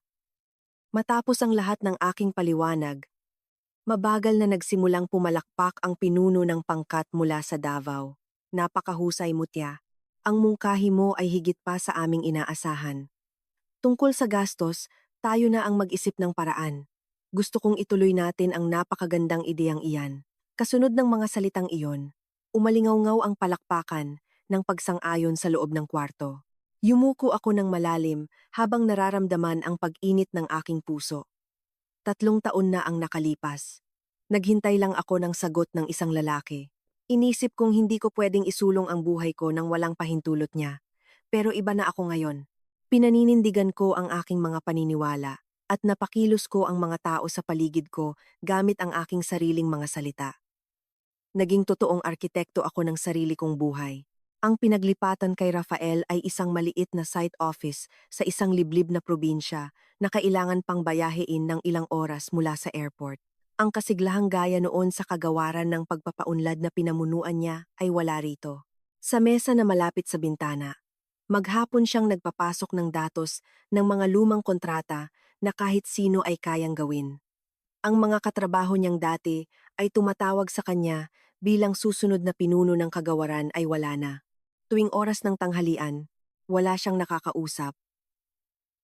A: Matapos ang lahat ng aking paliwanag, mabagal na nagsimulang pumalakpak ang pinuno ng pangkat mula sa Davao. Napakahusay mo, tiya. Ang mungkahi mo ay higit pa sa aming inaasahan. Tungkol sa gastos, tayo na ang mag-isip ng paraan. Gusto kong ituloy natin ang napakagandang ideyang iyan. Kasunod ng mga salitang iyon, umalingaw-ngaw ang palakpakan ng pagsang-ayon sa loob ng kwarto. Yumuko ako ng malalim habang nararamdaman ang pag-init ng aking puso. 3 taon na ang nakalipas. Naghintay lang ako ng sagot ng isang lalaki. Inisip kong hindi ko pwedeng isulong ang buhay ko nang walang pahintulot niya. Pero iba na ako ngayon. Pinaninindigan ko ang aking mga paniniwala at napakilos ko ang mga tao sa paligid ko gamit ang aking sariling mga salita. Naging totoong arkitekto ako ng sarili kong buhay. Ang pinaglipatan kay Rafael ay isang maliit na site office sa isang liblib na probinsya na kailangan pang bayahein ng ilang oras mula sa airport. Ang kasiglahang gaya noon sa kagawaran ng pagpapaunlad na pinamunuan niya ay wala rito. Sa mesa na malapit sa bintana, maghapon siyang nagpapasok ng datos ng mga lumang kontrata na kahit sino ay kayang gawin. Ang mga katrabaho niyang dati ay tumatawag sa kanya bilang susunod na pinuno ng kagawaran ay wala na. Tuwing oras ng tanghalian, wala siyang nakakausap.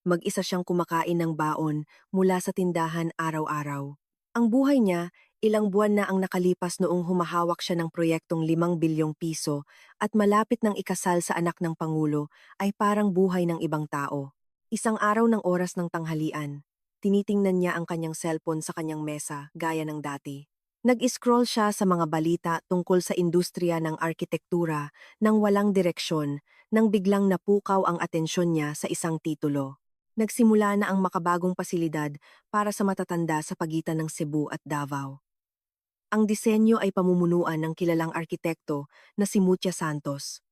A: Mag-isa siyang kumakain ng baon mula sa tindahan araw-araw. Ang buhay niya, ilang buwan na ang nakalipas noong humahawak siya ng proyektong 5 bilyong piso at malapit ng ikasal sa anak ng Pangulo ay parang buhay ng ibang tao. Isang araw ng oras ng tanghalian, tinitingnan niya ang kanyang cellphone sa kanyang mesa gaya ng dati. Nag-scroll siya sa mga balita tungkol sa industriya ng arkitektura nang walang direksyon nang biglang napukaw ang atensyon niya sa isang titulo. Nagsimula na ang makabagong pasilidad para sa matatanda sa pagitan ng Cebu at Davao. Ang disenyo ay pamumunuan ng kilalang arkitekto na si Mutia Santos.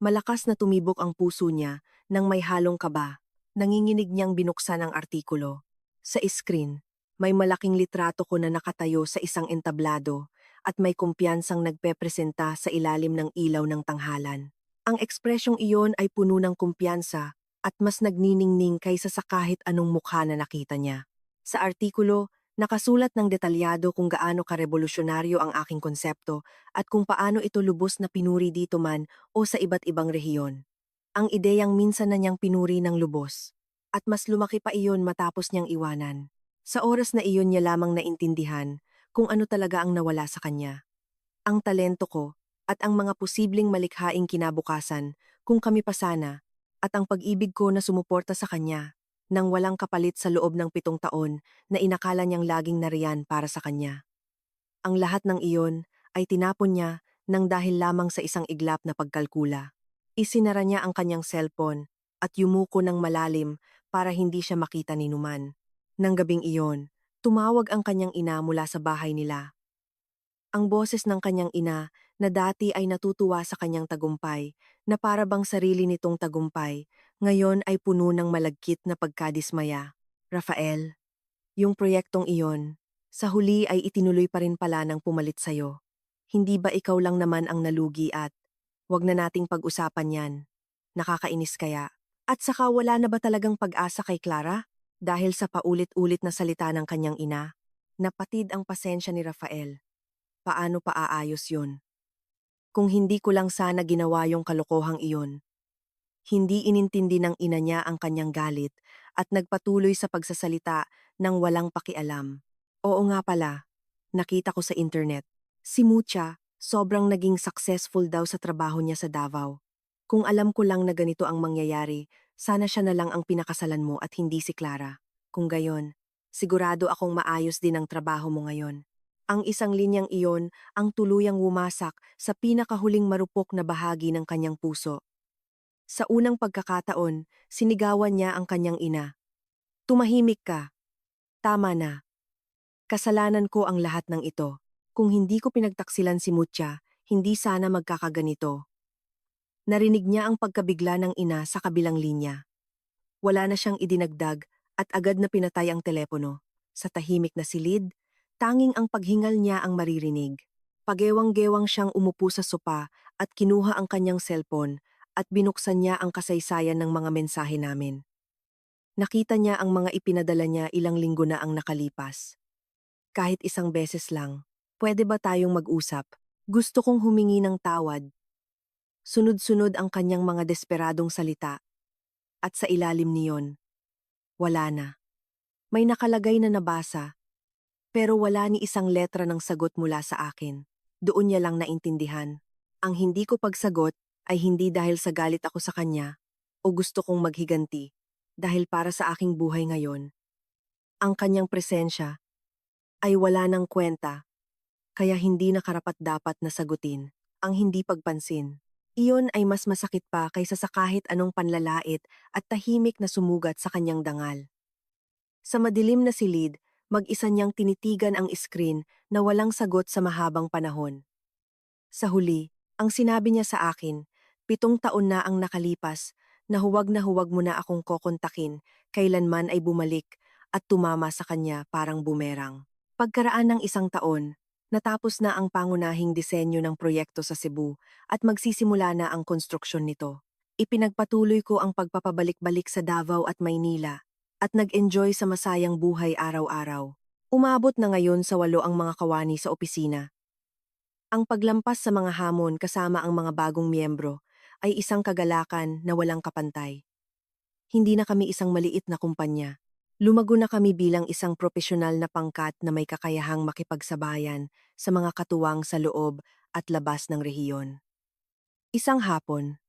A: Malakas na tumibok ang puso niya nang may halong kaba. Nanginginig niyang binuksan ang artikulo. Sa screen, may malaking litrato ko na nakatayo sa isang entablado at may kumpiyansang nagpepresenta sa ilalim ng ilaw ng tanghalan. Ang ekspresyong iyon ay puno ng kumpiyansa at mas nagniningning kaysa sa kahit anong mukha na nakita niya. Sa artikulo, nakasulat ng detalyado kung gaano karevolusyonaryo ang aking konsepto at kung paano ito lubos na pinuri dito man o sa iba't ibang rehiyon. Ang ideyang minsan na niyang pinuri ng lubos. At mas lumaki pa iyon matapos niyang iwanan. Sa oras na iyon niya lamang naintindihan kung ano talaga ang nawala sa kanya. ang talento ko, at ang mga posibleng malikhaing kinabukasan kung kami pa sana, at ang pag-ibig ko na sumuporta sa kanya nang walang kapalit sa loob ng 7 taon na inakala niyang laging nariyan para sa kanya. Ang lahat ng iyon ay tinapon niya nang dahil lamang sa isang iglap na pagkalkula. Isinara niya ang kanyang cellphone at yumuko ng malalim para hindi siya makita ni Numan. Nang gabing iyon, tumawag ang kanyang ina mula sa bahay nila. Ang boses ng kanyang ina na dati ay natutuwa sa kanyang tagumpay, na para bang sarili nitong tagumpay, ngayon ay puno ng malagkit na pagkadismaya. Rafael, yung proyektong iyon, sa huli ay itinuloy pa rin pala ng pumalit sa'yo. Hindi ba ikaw lang naman ang nalugi at wag na nating pag-usapan yan. Nakakainis kaya. At saka wala na ba talagang pag-asa kay Clara? Dahil sa paulit-ulit na salita ng kanyang ina, napatid ang pasensya ni Rafael. Paano pa aayos yun? Kung hindi ko lang sana ginawa yung kalokohang iyon. Hindi inintindi ng ina niya ang kanyang galit at nagpatuloy sa pagsasalita ng walang pakialam. Oo nga pala, nakita ko sa internet. Si Mucha, sobrang naging successful daw sa trabaho niya sa Davao. Kung alam ko lang na ganito ang mangyayari, sana siya na lang ang pinakasalan mo at hindi si Clara. Kung gayon, sigurado akong maayos din ang trabaho mo ngayon. Ang isang linyang iyon ang tuluyang wumasak sa pinakahuling marupok na bahagi ng kanyang puso. Sa unang pagkakataon, sinigawan niya ang kanyang ina. Tumahimik ka. Tama na. Kasalanan ko ang lahat ng ito. Kung hindi ko pinagtaksilan si Mucha, hindi sana magkakaganito. Narinig niya ang pagkabigla ng ina sa kabilang linya. Wala na siyang idinagdag at agad na pinatay ang telepono. Sa tahimik na silid, tanging ang paghingal niya ang maririnig. Pagewang-gewang siyang umupo sa sopa at kinuha ang kanyang cellphone at binuksan niya ang kasaysayan ng mga mensahe namin. Nakita niya ang mga ipinadala niya ilang linggo na ang nakalipas. Kahit isang beses lang, pwede ba tayong mag-usap? Gusto kong humingi ng tawad. Sunod-sunod ang kanyang mga desperadong salita. At sa ilalim niyon, wala na. May nakalagay na nabasa, pero wala ni isang letra ng sagot mula sa akin. Doon niya lang naintindihan. Ang hindi ko pagsagot ay hindi dahil sa galit ako sa kanya o gusto kong maghiganti, dahil para sa aking buhay ngayon. Ang kanyang presensya ay wala ng kwenta, kaya hindi na karapat-dapat na sagutin ang hindi pagpansin. Iyon ay mas masakit pa kaysa sa kahit anong panlalait at tahimik na sumugat sa kanyang dangal. Sa madilim na silid, mag-isa niyang tinitigan ang screen na walang sagot sa mahabang panahon. Sa huli, ang sinabi niya sa akin, 7 taon na ang nakalipas, na huwag mo na akong kokontakin, kailanman ay bumalik at tumama sa kanya parang bumerang. Pagkaraan ng 1 taon, natapos na ang pangunahing disenyo ng proyekto sa Cebu at magsisimula na ang konstruksyon nito. Ipinagpatuloy ko ang pagpapabalik-balik sa Davao at Maynila at nag-enjoy sa masayang buhay araw-araw. Umabot na ngayon sa 8 ang mga kawani sa opisina. Ang paglampas sa mga hamon kasama ang mga bagong miyembro ay isang kagalakan na walang kapantay. Hindi na kami isang maliit na kumpanya. Lumago na kami bilang isang propesyonal na pangkat na may kakayahang makipagsabayan sa mga katuwang sa loob at labas ng rehiyon. Isang hapon,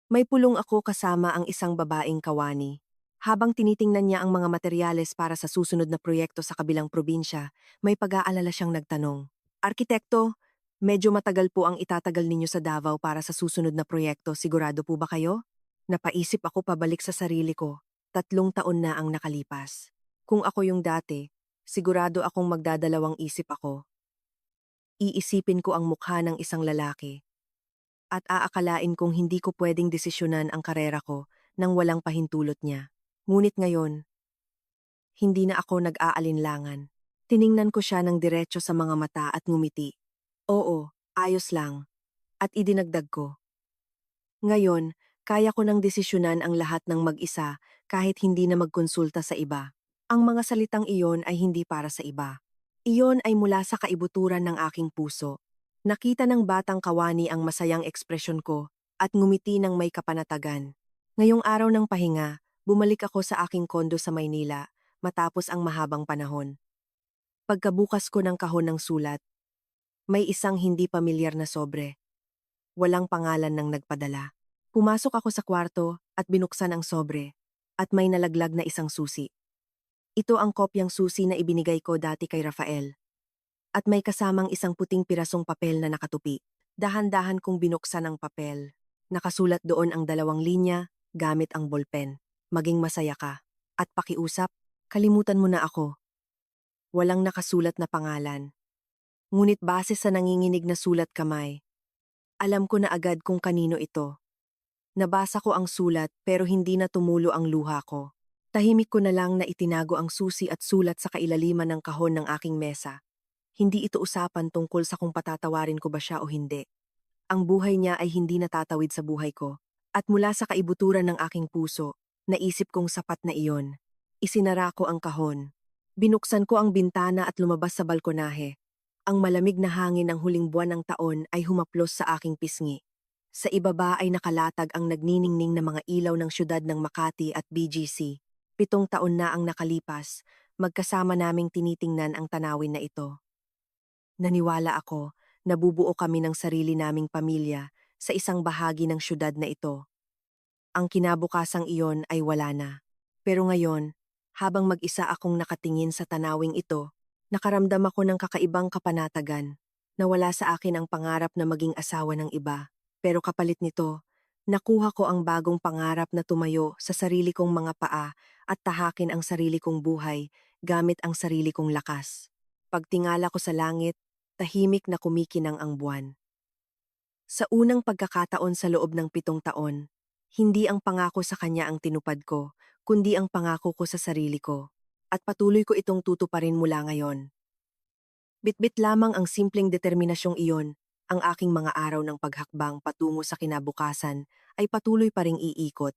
A: may pulong ako kasama ang isang babaeng kawani. Habang tinitingnan niya ang mga materyales para sa susunod na proyekto sa kabilang probinsya, may pag-aalala siyang nagtanong. Arkitekto, medyo matagal po ang itatagal ninyo sa Davao para sa susunod na proyekto, sigurado po ba kayo? Napaisip ako pabalik sa sarili ko. 3 taon na ang nakalipas. Kung ako yung dati, sigurado akong magdadalawang isip ako. Iisipin ko ang mukha ng isang lalaki. At aakalain kong hindi ko pwedeng desisyonan ang karera ko nang walang pahintulot niya. Ngunit ngayon, hindi na ako nag-aalinlangan. Tiningnan ko siya ng diretso sa mga mata at ngumiti. Oo, ayos lang. At idinagdag ko. Ngayon, kaya ko nang desisyonan ang lahat ng mag-isa kahit hindi na magkonsulta sa iba. Ang mga salitang iyon ay hindi para sa iba. Iyon ay mula sa kaibuturan ng aking puso. Nakita ng batang kawani ang masayang ekspresyon ko at ngumiti ng may kapanatagan. Ngayong araw ng pahinga, bumalik ako sa aking kondo sa Maynila matapos ang mahabang panahon. Pagkabukas ko ng kahon ng sulat, May isang hindi pamilyar na sobre. Walang pangalan ng nagpadala. Pumasok ako sa kwarto at binuksan ang sobre. At may nalaglag na isang susi. Ito ang kopyang susi na ibinigay ko dati kay Rafael. At may kasamang isang puting pirasong papel na nakatupi. Dahan-dahan kong binuksan ang papel. Nakasulat doon ang 2 linya gamit ang bolpen. Maging masaya ka. At pakiusap, kalimutan mo na ako. Walang nakasulat na pangalan. Ngunit base sa nanginginig na sulat kamay, alam ko na agad kung kanino ito. Nabasa ko ang sulat pero hindi na tumulo ang luha ko. Tahimik ko na lang na itinago ang susi at sulat sa kailaliman ng kahon ng aking mesa. Hindi ito usapan tungkol sa kung patatawarin ko ba siya o hindi. Ang buhay niya ay hindi natatawid sa buhay ko. At mula sa kaibuturan ng aking puso, naisip kong sapat na iyon. Isinara ko ang kahon. Binuksan ko ang bintana at lumabas sa balkonahe. Ang malamig na hangin ng huling buwan ng taon ay humaplos sa aking pisngi. Sa ibaba ay nakalatag ang nagniningning na mga ilaw ng syudad ng Makati at BGC. 7 taon na ang nakalipas, magkasama naming tinitingnan ang tanawin na ito. Naniwala ako, nabubuo kami ng sarili naming pamilya sa isang bahagi ng syudad na ito. Ang kinabukasang iyon ay wala na. Pero ngayon, habang mag-isa akong nakatingin sa tanawing ito, nakaramdam ako ng kakaibang kapanatagan. Nawala sa akin ang pangarap na maging asawa ng iba. Pero kapalit nito, nakuha ko ang bagong pangarap na tumayo sa sarili kong mga paa at tahakin ang sarili kong buhay gamit ang sarili kong lakas. Pagtingala ko sa langit, tahimik na kumikinang ang buwan. Sa unang pagkakataon sa loob ng 7 taon, hindi ang pangako sa kanya ang tinupad ko, kundi ang pangako ko sa sarili ko. At patuloy ko itong tutuparin mula ngayon. Bitbit lamang ang simpleng determinasyong iyon, ang aking mga araw ng paghakbang patungo sa kinabukasan ay patuloy pa ring iikot.